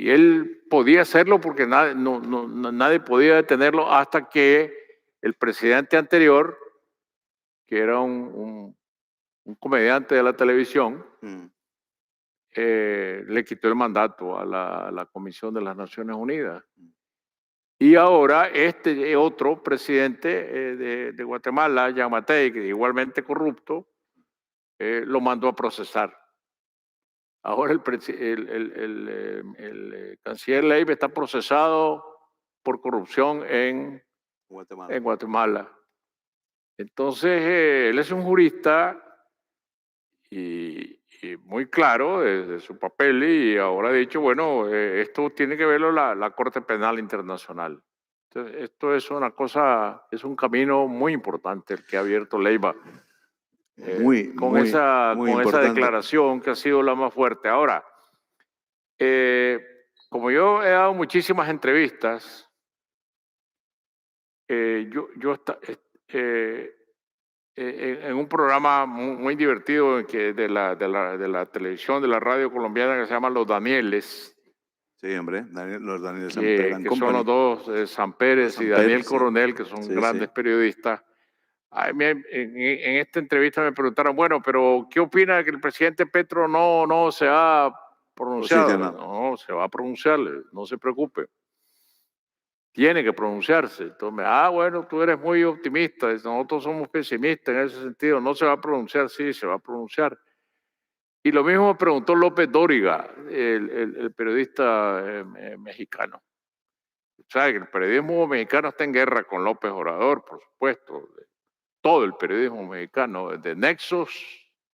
él podía hacerlo porque nadie podía detenerlo hasta que el presidente anterior, que era un comediante de la televisión, le quitó el mandato a la Comisión de las Naciones Unidas. Y ahora este otro presidente de Guatemala, Yamatei, que igualmente corrupto, lo mandó a procesar. Ahora el canciller Leiva está procesado por corrupción en Guatemala. Entonces, él es un jurista y muy claro de su papel, y ahora ha dicho, bueno, esto tiene que verlo la Corte Penal Internacional. Entonces, esto es una cosa, es un camino muy importante el que ha abierto Leiva. Con esa declaración que ha sido la más fuerte. Ahora, como yo he dado muchísimas entrevistas, en un programa muy divertido de la televisión, de la radio colombiana, que se llama Los Danieles. Sí, hombre, los Danieles que son los dos, Sam Pérez y Daniel Coronel, que son grandes periodistas. En esta entrevista me preguntaron, bueno, pero ¿qué opina de que el presidente Petro no se ha pronunciado? No, se va a pronunciar, no se preocupe. Tiene que pronunciarse. Entonces, bueno, tú eres muy optimista, nosotros somos pesimistas en ese sentido, no se va a pronunciar, sí, se va a pronunciar. Y lo mismo me preguntó López Dóriga, el periodista mexicano. ¿Sabe que el periodismo mexicano está en guerra con López Obrador, por supuesto? Todo el periodismo mexicano, desde Nexos,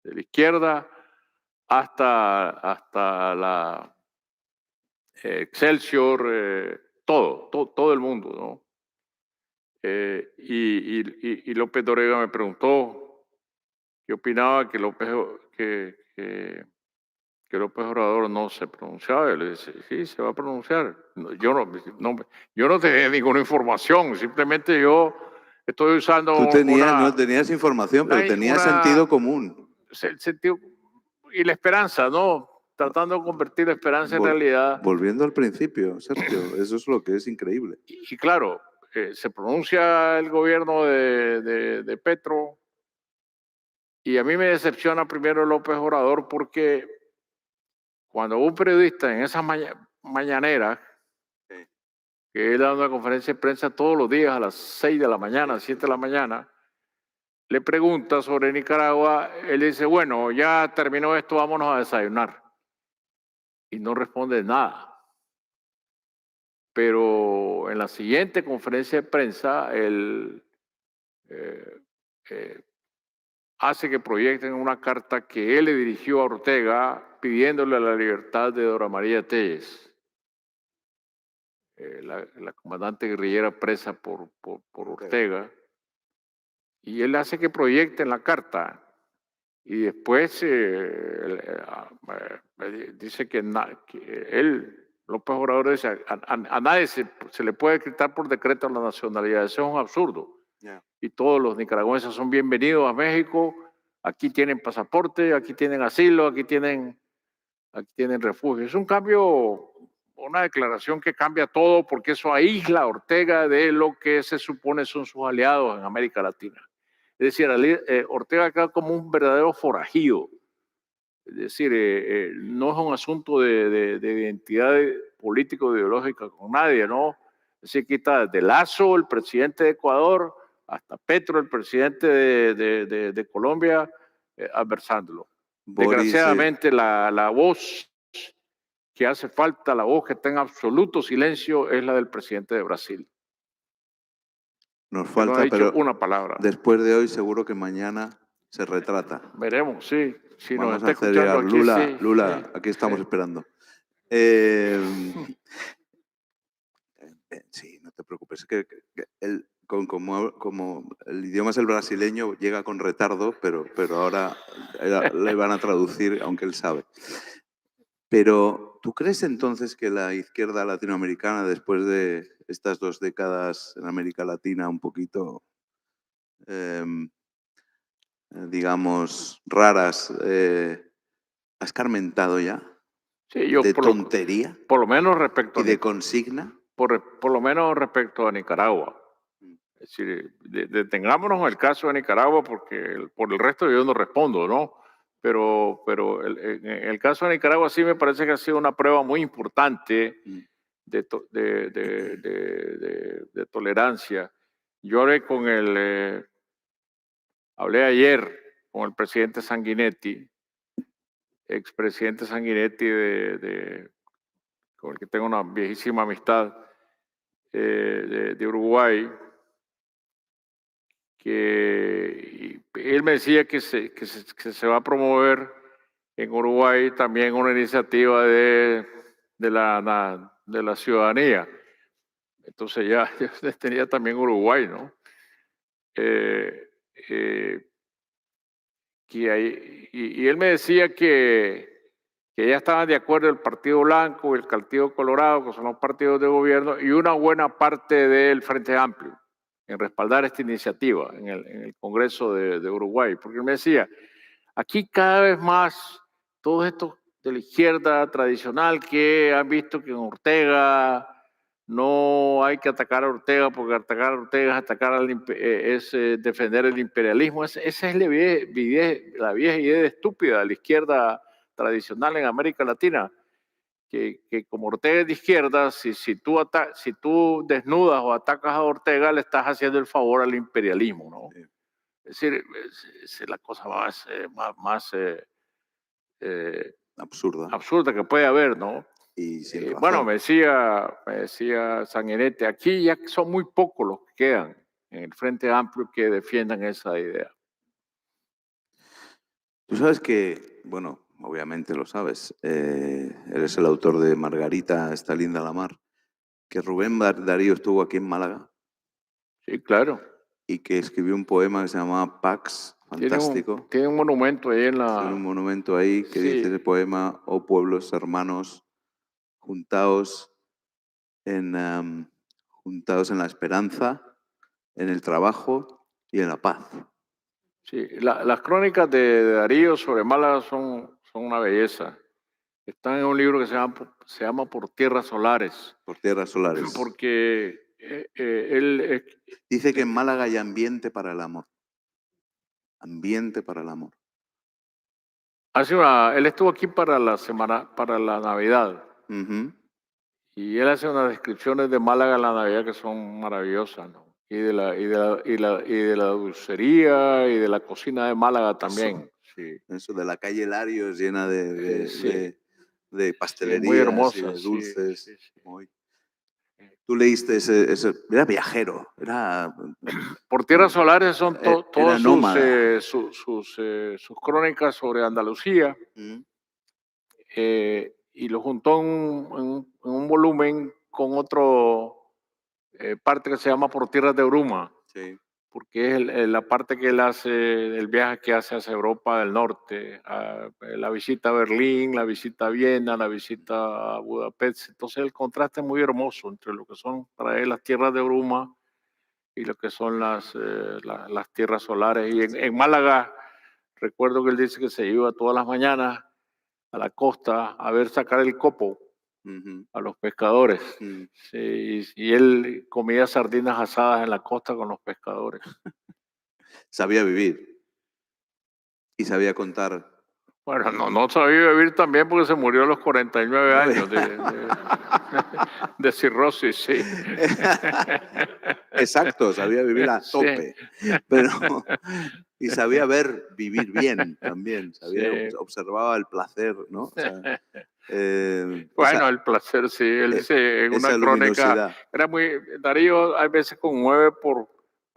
de la izquierda, hasta la Excelsior, todo el mundo, ¿no? Y López Dóriga me preguntó qué opinaba que López Obrador no se pronunciaba. Yo le dije, sí, se va a pronunciar. Yo no tenía ninguna información, simplemente yo estoy usando no tenías información, pero tenías sentido común. Sentido, y la esperanza, ¿no? Tratando de convertir la esperanza en realidad. Volviendo al principio, Sergio, eso es lo que es increíble. Y claro, se pronuncia el gobierno de Petro, y a mí me decepciona primero López Obrador, porque cuando un periodista en esas mañaneras, que él da una conferencia de prensa todos los días a las 6 de la mañana, 7 de la mañana, le pregunta sobre Nicaragua, él dice, bueno, ya terminó esto, vámonos a desayunar. Y no responde nada. Pero en la siguiente conferencia de prensa, él hace que proyecten una carta que él le dirigió a Ortega pidiéndole la libertad de Dora María Telles, la comandante guerrillera presa por Ortega. Y él hace que proyecten la carta. Y después dice que él, López Obrador, dice, a nadie se le puede quitar por decreto la nacionalidad. Eso es un absurdo. Y todos los nicaragüenses son bienvenidos a México aquí tienen pasaporte, aquí tienen asilo, aquí tienen refugio. Es un cambio, una declaración que cambia todo porque eso aísla a Ortega de lo que se supone son sus aliados en América Latina. Es decir, Ortega queda como un verdadero forajido. Es decir, no es un asunto de identidad político-ideológica con nadie, ¿no? Es decir, aquí está desde Lazo, el presidente de Ecuador, hasta Petro, el presidente de Colombia, adversándolo. Boris, Desgraciadamente, la voz que hace falta, la voz que está en absoluto silencio, es la del presidente de Brasil. nos Que no ha falta, dicho pero una palabra. después de hoy seguro que mañana se retrata. Veremos, sí. Si nos Vamos está a hacer escuchando llegar. aquí, Lula, sí. Lula, Sí, aquí estamos sí. esperando. Sí, no te preocupes. Es que como el idioma es el brasileño, llega con retardo, pero ahora le van a traducir, aunque él sabe. Pero, ¿tú crees entonces que la izquierda latinoamericana, después de estas 2 décadas en América Latina un poquito, digamos, raras, ha escarmentado ya? Sí, yo ¿De tontería por lo menos respecto y de consigna? por lo menos respecto a Nicaragua. Es decir, detengámonos en el caso de Nicaragua porque por el resto yo no respondo, ¿no? Pero en el caso de Nicaragua sí me parece que ha sido una prueba muy importante de tolerancia. Yo hablé ayer con el presidente Sanguinetti, expresidente Sanguinetti con el que tengo una viejísima amistad de Uruguay, que él me decía que se va a promover en Uruguay también una iniciativa de la ciudadanía. Entonces ya tenía también Uruguay, ¿no? Y él me decía que ya estaban de acuerdo el Partido Blanco y el Partido Colorado, que son los partidos de gobierno, y una buena parte del Frente Amplio en respaldar esta iniciativa en el Congreso de Uruguay. Porque él me decía, aquí cada vez más todos estos de la izquierda tradicional que han visto que en Ortega no hay que atacar a Ortega porque atacar a Ortega es defender el imperialismo. Esa es la vieja idea estúpida de la izquierda tradicional en América Latina, que como Ortega es de izquierda, si tú desnudas o atacas a Ortega, le estás haciendo el favor al imperialismo, ¿no? Sí. Es decir, es la cosa más absurda que puede haber, ¿no? Y sin razón. Bueno, me decía Sanguinetti, aquí ya son muy pocos los que quedan en el Frente Amplio que defiendan esa idea. Tú sabes que, bueno, obviamente lo sabes, eres el autor de Margarita, está linda la mar, que Rubén Darío estuvo aquí en Málaga. Sí, claro. Y que escribió un poema que se llamaba Pax, fantástico. Tiene un monumento ahí Tiene un monumento ahí que dice el poema: oh pueblos hermanos, juntaos en la esperanza, en el trabajo y en la paz. Sí, las crónicas de Darío sobre Málaga son una belleza. Están en un libro que se llama Por Tierras Solares. Por Tierras Solares. Porque él... dice que en Málaga hay ambiente para el amor. Ambiente para el amor. Él estuvo aquí para la Navidad. Y él hace unas descripciones de Málaga en la Navidad que son maravillosas, ¿no? Y de la dulcería y de la cocina de Málaga también. Eso de la calle Larios llena de pastelerías, muy hermosa, y de dulces. Sí. Tú leíste ese, era viajero, era... Por Tierras Solares son todas sus crónicas sobre Andalucía. Y lo juntó en un volumen con otro parte que se llama Por Tierras de Bruma. Sí. Porque es la parte que él hace, el viaje que hace hacia Europa del Norte, la visita a Berlín, la visita a Viena, la visita a Budapest. Entonces el contraste es muy hermoso entre lo que son para él las tierras de bruma y lo que son las tierras solares. Y en Málaga recuerdo que él dice que se iba todas las mañanas a la costa a ver sacar el copo Ujú. a los pescadores. Mm. Sí, y él comía sardinas asadas en la costa con los pescadores. Sabía vivir y sabía contar. Bueno, no sabía vivir también porque se murió a los 49 años de cirrosis, sí. Exacto, sabía vivir a Sí, tope, pero y sabía ver vivir bien también, sí. observaba el placer, ¿no? O sea, Bueno, el placer, sí. Él e- dice en esa una crónica, luminosidad. Darío a veces conmueve por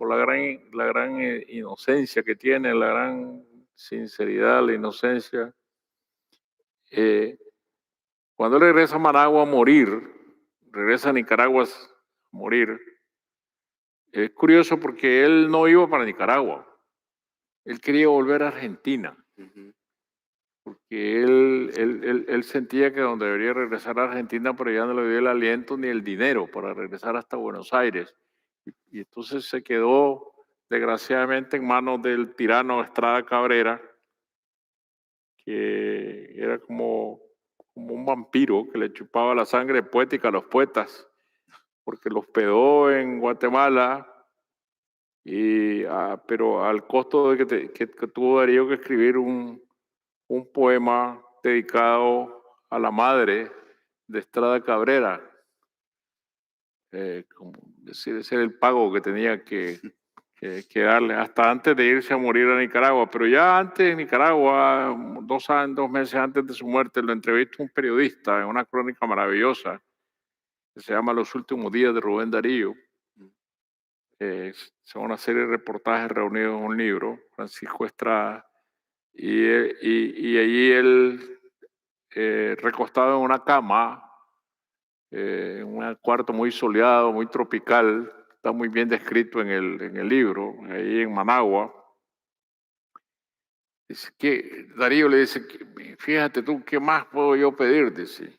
la gran inocencia que tiene, la gran sinceridad, la inocencia. Eh, Cuando él regresa a Managua a morir, regresa a Nicaragua a morir, es curioso porque él no iba para Nicaragua, él quería volver a Argentina, Ujú. porque él sentía que donde debería regresar a Argentina, pero ya no le dio el aliento ni el dinero para regresar hasta Buenos Aires. Y entonces se quedó, desgraciadamente, en manos del tirano Estrada Cabrera, que era como un vampiro que le chupaba la sangre poética a los poetas, porque los hospedó en Guatemala, pero al costo de que tuvo Darío que escribir un poema dedicado a la madre de Estrada Cabrera, como decir, ese era el pago que tenía que darle, hasta antes de irse a morir a Nicaragua. Pero ya antes de Nicaragua, 2 meses antes de su muerte, lo entrevistó un periodista en una crónica maravillosa que se llama Los últimos días de Rubén Darío. Son una serie de reportajes reunidos en un libro, Francisco Estrada, y allí él, recostado en una cama, en un cuarto muy soleado, muy tropical, está muy bien descrito en el libro, ahí en Managua. Dice que Darío le dice, fíjate tú, ¿qué más puedo yo pedir? Dice,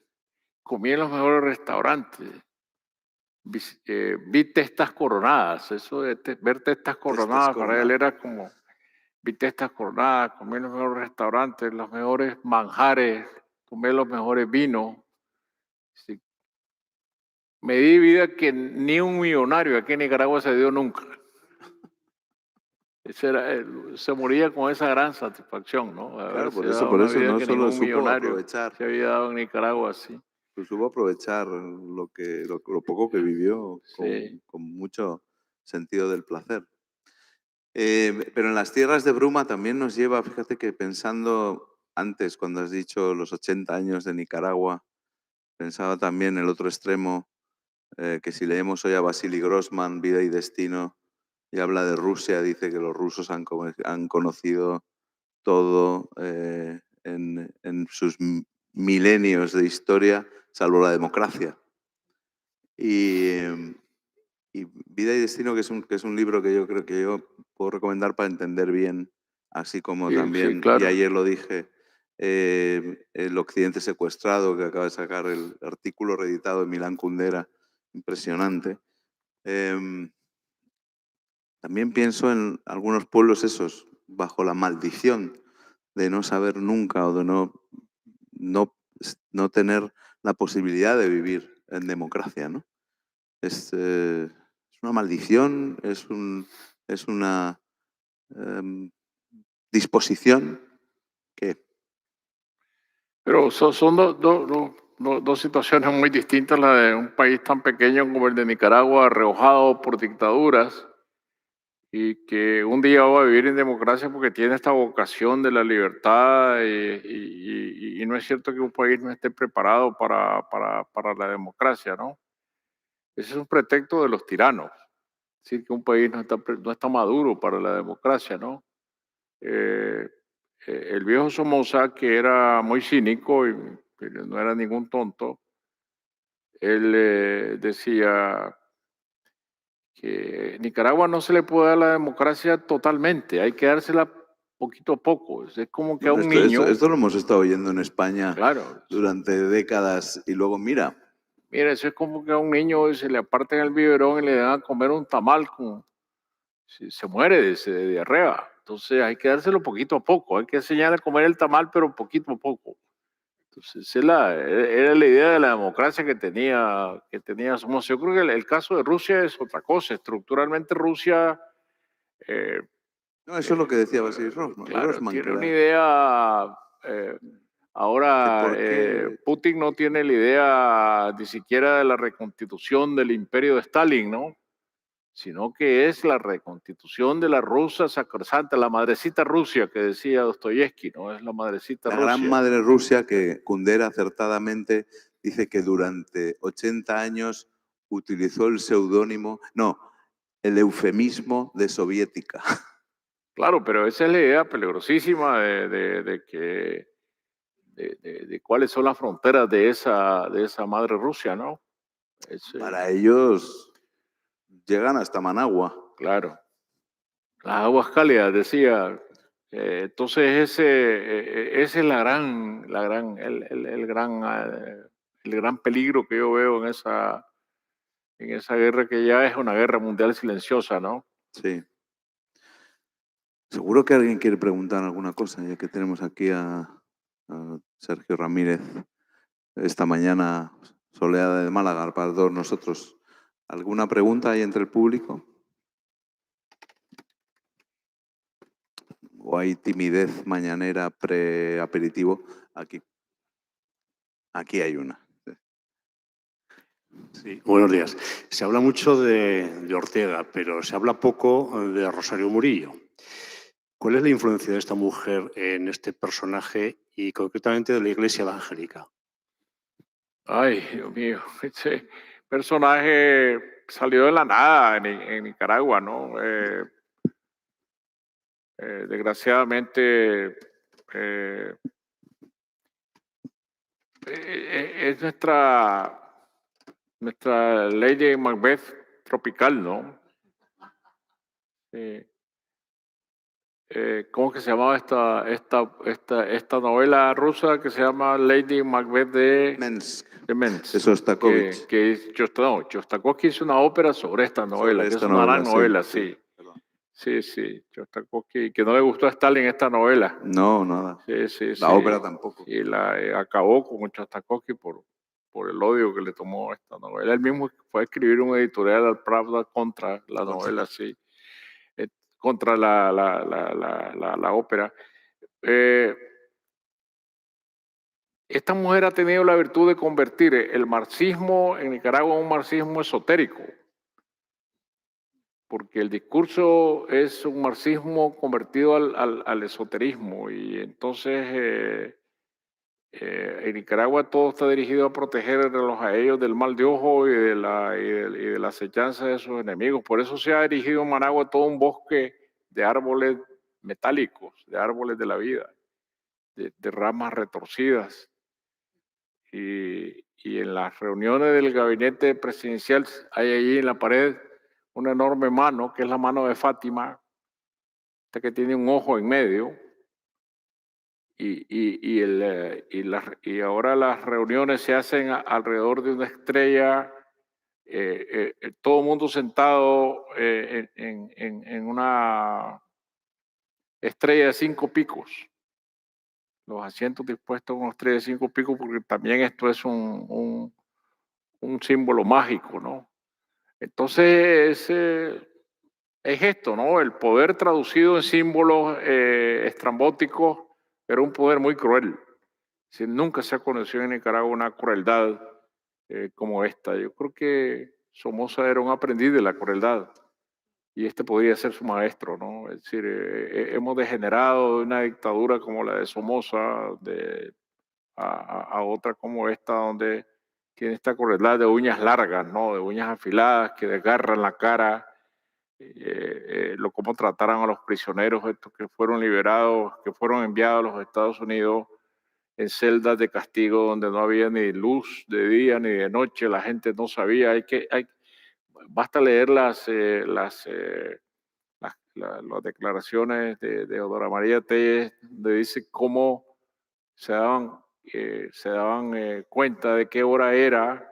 comí en los mejores restaurantes, vi testas coronadas, eso de ver testas Testas coronadas para él coronadas. era como, vi testas coronadas, comí en los mejores restaurantes, los mejores manjares, tomé los mejores vinos. Sí, me di vida que ni un millonario aquí en Nicaragua se dio nunca. Se moría con esa gran satisfacción, ¿no? De Claro, haberse dado por una eso vida no que solo ningún supo millonario aprovechar, se había dado en Nicaragua así. pues supo aprovechar lo poco que vivió Sí. con mucho sentido del placer. Pero en las tierras de Bruma también nos lleva, fíjate que pensando antes, cuando has dicho los 80 años de Nicaragua, pensaba también el otro extremo, que si leemos hoy a Vasily Grossman, Vida y Destino, y habla de Rusia, dice que los rusos han conocido todo en sus milenios de historia, salvo la democracia. Y Vida y Destino, que es un libro que yo creo que yo puedo recomendar para entender bien, así como Sí, sí, también, y claro. ayer lo dije, El Occidente Secuestrado, que acaba de sacar el artículo reeditado de Milán Kundera, impresionante. También pienso en algunos pueblos esos, bajo la maldición de no saber nunca o de no tener la posibilidad de vivir en democracia, ¿no? Es una maldición, es una disposición que... Pero son dos situaciones muy distintas, la de un país tan pequeño como el de Nicaragua, arreojado por dictaduras, y que un día va a vivir en democracia porque tiene esta vocación de la libertad, y no es cierto que un país no esté preparado para la democracia, ¿no? Ese es un pretexto de los tiranos, decir que un país no está maduro para la democracia, ¿no? Eh, el viejo Somoza, que era muy cínico, pero no era ningún tonto, él decía que Nicaragua no se le puede dar la democracia totalmente, hay que dársela poquito a poco. Es como que a Bueno, un niño, esto lo hemos estado oyendo en España claro, durante décadas y luego mira, mira, eso es como que a un niño se le aparten el biberón y le dan a comer un tamal, se muere de diarrea. Entonces hay que dárselo poquito a poco, hay que enseñar a comer el tamal, pero poquito a poco. Entonces, era la idea de la democracia que tenía Somoza. Yo creo que el caso de Rusia es otra cosa. Estructuralmente Rusia, eh, No, eso es lo que decía Vasily claro, Grossman, que tiene una era idea. que Ahora, por qué... Putin no tiene la idea ni siquiera de la reconstitución del imperio de Stalin, ¿no? Sino que es la reconstitución de la Rusia sacrosanta, la madrecita Rusia que decía Dostoyevsky, ¿no? Es la madrecita La gran Rusia. madre Rusia, que Kundera acertadamente dice que durante 80 años utilizó el seudónimo, no, el eufemismo de soviética. Claro, pero esa es la idea peligrosísima de cuáles son las fronteras de esa madre Rusia, ¿no? Para ellos llegan hasta Managua. Claro. Las aguas cálidas, decía. Entonces ese es el gran peligro que yo veo en esa guerra que ya es una guerra mundial silenciosa, ¿no? Sí. Seguro que alguien quiere preguntar alguna cosa, ya que tenemos aquí a Sergio Ramírez esta mañana soleada de Málaga para todos nosotros. ¿Alguna pregunta ahí entre el público? ¿O hay timidez mañanera pre-aperitivo? Aquí hay una. Sí, buenos días. Se habla mucho de Ortega, pero se habla poco de Rosario Murillo. ¿Cuál es la influencia de esta mujer en este personaje y concretamente de la Iglesia Evangélica? Ay, Dios mío, ese personaje salió de la nada en Nicaragua, ¿no? Desgraciadamente, es nuestra Lady Macbeth tropical, ¿no? ¿Cómo que se llamaba esta novela rusa que se llama Lady Macbeth de Mensk, Mensk? de Sostakovich. Shostakovich hizo una ópera sobre esta novela, Sobre que es esta una gran sí, novela, sí, sí. perdón. Sí, Shostakovich, que no le gustó a Stalin esta novela. No, nada. Sí. La ópera tampoco. Y acabó con Shostakovich por el odio que le tomó esta novela. Él mismo fue a escribir un editorial al Pravda contra la novela, sí, contra la ópera. Esta mujer ha tenido la virtud de convertir el marxismo en Nicaragua en un marxismo esotérico, porque el discurso es un marxismo convertido al esoterismo, y entonces en Nicaragua todo está dirigido a protegerlos a ellos del mal de ojo y de la acechanza de sus enemigos. Por eso se ha dirigido en Managua todo un bosque de árboles metálicos, de árboles de la vida, de ramas retorcidas. Y en las reuniones del gabinete presidencial hay allí en la pared una enorme mano, que es la mano de Fátima, que tiene un ojo en medio. Y ahora las reuniones se hacen alrededor de una estrella, todo el mundo sentado en una estrella de 5 picos. Los asientos dispuestos en una estrella de 5 picos, porque también esto es un símbolo mágico, ¿no? Entonces, es esto, ¿no? El poder traducido en símbolos estrambóticos era un poder muy cruel. Nunca se ha conocido en Nicaragua una crueldad como esta. Yo creo que Somoza era un aprendiz de la crueldad y este podría ser su maestro, ¿no? Es decir, hemos degenerado de una dictadura como la de Somoza a otra como esta, donde tiene esta crueldad de uñas largas, ¿no? De uñas afiladas que desgarran la cara. Cómo trataran a los prisioneros estos que fueron liberados, que fueron enviados a los Estados Unidos en celdas de castigo donde no había ni luz de día ni de noche, la gente no sabía. Basta leer las declaraciones de Odora María Telles, donde dice cómo se daban cuenta de qué hora era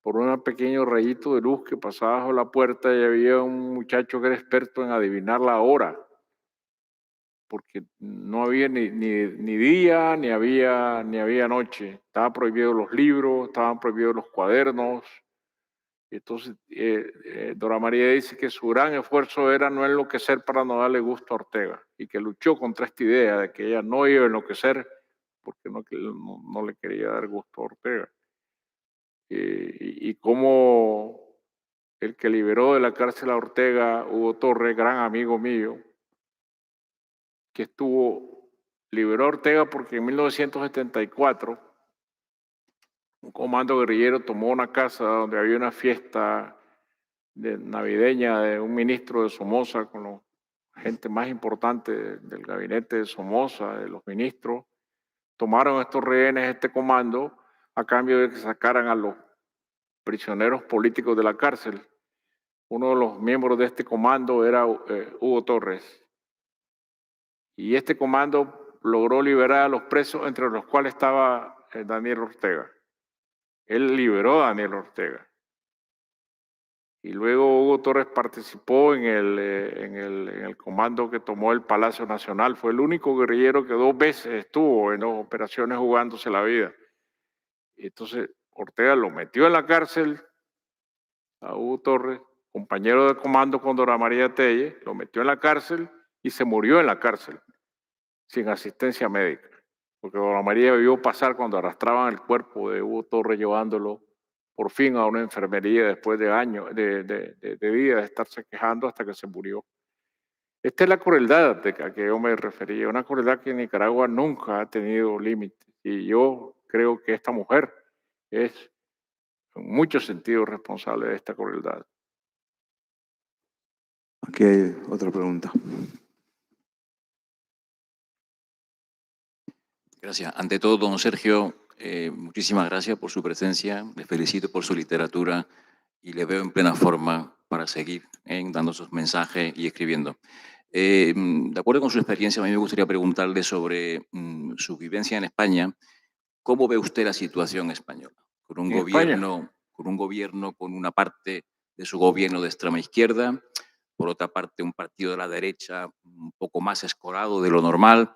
por un pequeño rayito de luz que pasaba bajo la puerta, y había un muchacho que era experto en adivinar la hora. porque no había ni día, ni había noche. Estaban prohibidos los libros, estaban prohibidos los cuadernos. Entonces, Dora María dice que su gran esfuerzo era no enloquecer para no darle gusto a Ortega y que luchó contra esta idea de que ella no iba a enloquecer porque no le quería dar gusto a Ortega. Y cómo el que liberó de la cárcel a Ortega, Hugo Torres, gran amigo mío, que liberó a Ortega porque en 1974 un comando guerrillero tomó una casa donde había una fiesta navideña de un ministro de Somoza con la gente más importante del gabinete de Somoza, de los ministros. Tomaron estos rehenes, este comando, a cambio de que sacaran a los prisioneros políticos de la cárcel. Uno de los miembros de este comando era Hugo Torres. Y este comando logró liberar a los presos, entre los cuales estaba Daniel Ortega. Él liberó a Daniel Ortega. Y luego Hugo Torres participó en el comando que tomó el Palacio Nacional. Fue el único guerrillero que 2 veces estuvo en 2 operaciones jugándose la vida. Y entonces Ortega lo metió en la cárcel a Hugo Torres, compañero de comando con Dora María Telle, lo metió en la cárcel y se murió en la cárcel, sin asistencia médica. Porque Dora María vio pasar cuando arrastraban el cuerpo de Hugo Torres llevándolo por fin a una enfermería después de años, de días de estarse quejando hasta que se murió. Esta es la crueldad a que yo me refería, una crueldad que Nicaragua nunca ha tenido límites. Y yo creo que esta mujer es en muchos sentidos responsable de esta crueldad. Aquí hay otra pregunta. Gracias. Ante todo, don Sergio, muchísimas gracias por su presencia. Le felicito por su literatura y le veo en plena forma para seguir dando sus mensajes y escribiendo. De acuerdo con su experiencia, a mí me gustaría preguntarle sobre su vivencia en España. ¿Cómo ve usted la situación española? Con un gobierno, con una parte de su gobierno de extrema izquierda, por otra parte un partido de la derecha un poco más escorado de lo normal,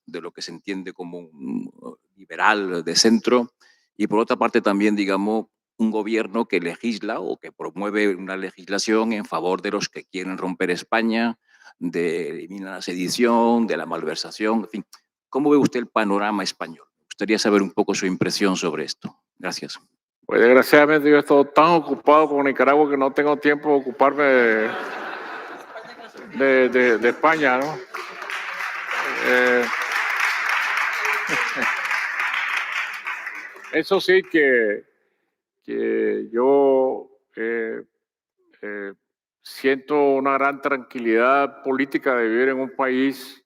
de lo que se entiende como un liberal de centro, y por otra parte también, digamos, un gobierno que legisla o que promueve una legislación en favor de los que quieren romper España, de eliminar la sedición, de la malversación, en fin. ¿Cómo ve usted el panorama español? Me gustaría saber un poco su impresión sobre esto. Gracias. Pues desgraciadamente yo he estado tan ocupado con Nicaragua que no tengo tiempo de ocuparme de España, ¿no? Eso sí que yo siento una gran tranquilidad política de vivir en un país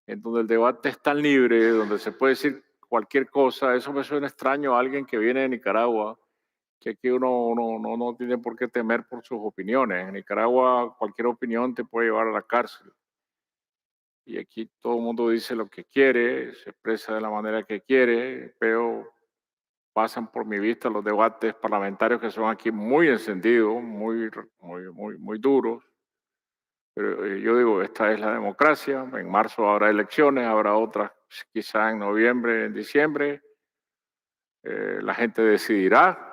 en donde el debate es tan libre, donde se puede decir cualquier cosa. Eso me suena extraño a alguien que viene de Nicaragua, que aquí uno no tiene por qué temer por sus opiniones. En Nicaragua cualquier opinión te puede llevar a la cárcel. Y aquí todo el mundo dice lo que quiere, se expresa de la manera que quiere, pero pasan por mi vista los debates parlamentarios que son aquí muy encendidos, muy duros. Pero yo digo, esta es la democracia. En marzo habrá elecciones, habrá otras quizá en noviembre, en diciembre. La gente decidirá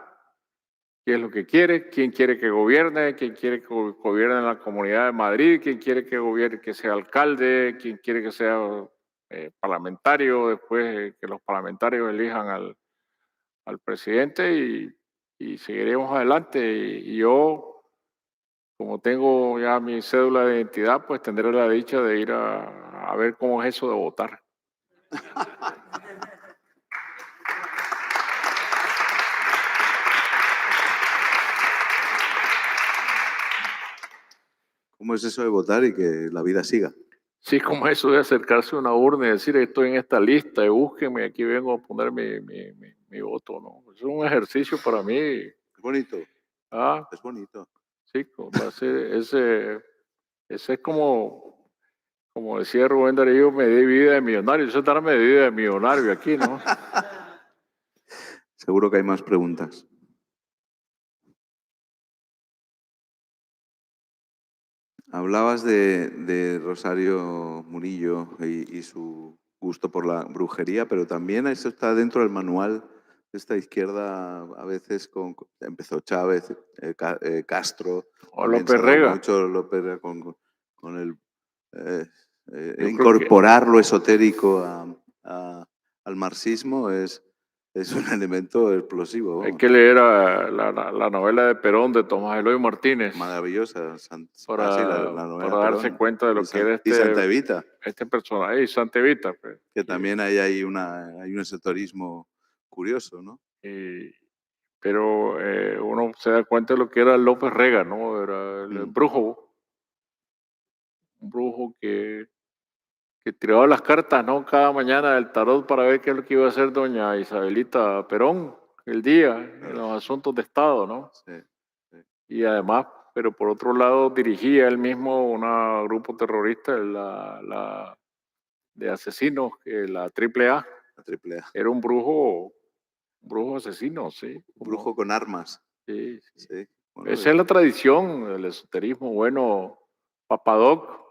qué es lo que quiere, quién quiere que gobierne, quién quiere que gobierne en la Comunidad de Madrid, quién quiere que gobierne, que sea alcalde, quién quiere que sea parlamentario, después que los parlamentarios elijan al presidente y seguiremos adelante. Y yo, como tengo ya mi cédula de identidad, pues tendré la dicha de ir a ver cómo es eso de votar. ¿Cómo es eso de votar y que la vida siga? Sí, como eso de acercarse a una urna y decir, estoy en esta lista y búsquenme, aquí vengo a poner mi voto, ¿no? Es un ejercicio para mí. Es bonito. ¿Ah? Es bonito. Sí, ese es como decía Rubén Darío, me di vida de millonario. Eso es darme vida de millonario aquí, ¿no? Seguro que hay más preguntas. Hablabas de Rosario Murillo y su gusto por la brujería, pero también eso está dentro del manual de esta izquierda, a veces empezó Chávez, Castro, O también se López ha dado Rega. mucho López Rega con el Yo creo incorporar lo esotérico al marxismo es un elemento explosivo. Hay Vamos. que leer la novela de Perón de Tomás Eloy Martínez Maravillosa. para, la novela para darse Perón. cuenta de lo que era Y Santa Evita, este personaje. Y Santa Evita. Pues. que también hay un esoterismo curioso, ¿no? Pero uno se da cuenta de lo que era López Rega, ¿no? Era el brujo. Un brujo que tiraba las cartas, ¿no? Cada mañana del tarot para ver qué es lo que iba a hacer doña Isabelita Perón el día en los asuntos de Estado, ¿no? Sí. Y además, pero por otro lado, dirigía él mismo un grupo terrorista, de asesinos, la AAA. La AAA. Era un brujo asesino, sí. Un brujo con armas. Sí, sí. Sí. Bueno, Esa es la tradición del esoterismo. Bueno, Papadoc,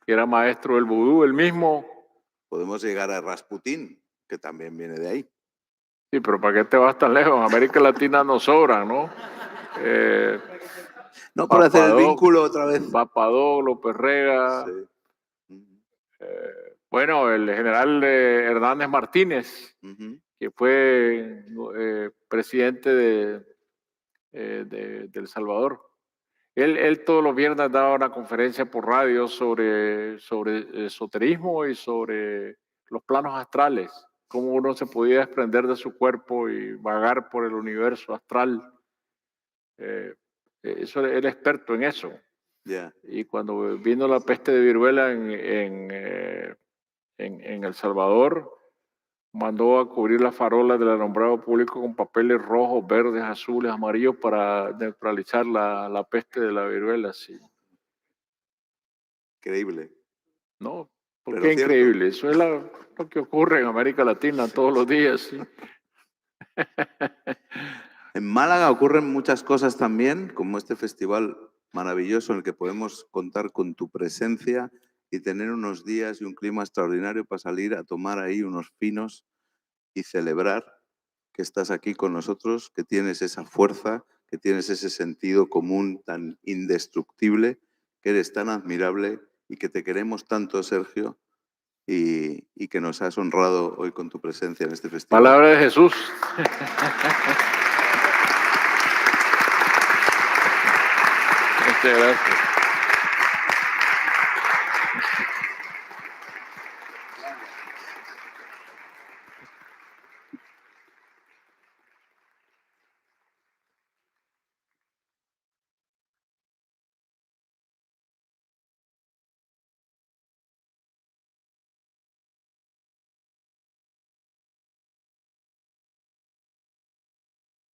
que era maestro del vudú, él mismo. Podemos llegar a Rasputín, que también viene de ahí. Sí, pero ¿para qué te vas tan lejos? En América Latina nos sobran, ¿no? No, por hacer el vínculo otra vez. Papadoc, López Rega. Sí. Bueno, el general Hernández Martínez, que fue presidente de El Salvador. Él todos los viernes daba una conferencia por radio sobre esoterismo y sobre los planos astrales, cómo uno se podía desprender de su cuerpo y vagar por el universo astral. Eso era experto en eso. Yeah. Y cuando vino la peste de viruela en El Salvador, mandó a cubrir las farolas del alumbrado público con papeles rojos, verdes, azules, amarillos para neutralizar la peste de la viruela. Sí. Increíble. No, ¿por Pero qué cierto. increíble? Eso es lo que ocurre en América Latina todos los días. ¿Sí? En Málaga ocurren muchas cosas también, como este festival maravilloso en el que podemos contar con tu presencia y tener unos días y un clima extraordinario para salir a tomar ahí unos pinos y celebrar que estás aquí con nosotros, que tienes esa fuerza, que tienes ese sentido común tan indestructible, que eres tan admirable y que te queremos tanto, Sergio, y que nos has honrado hoy con tu presencia en este festival. Palabra de Jesús. Muchas gracias.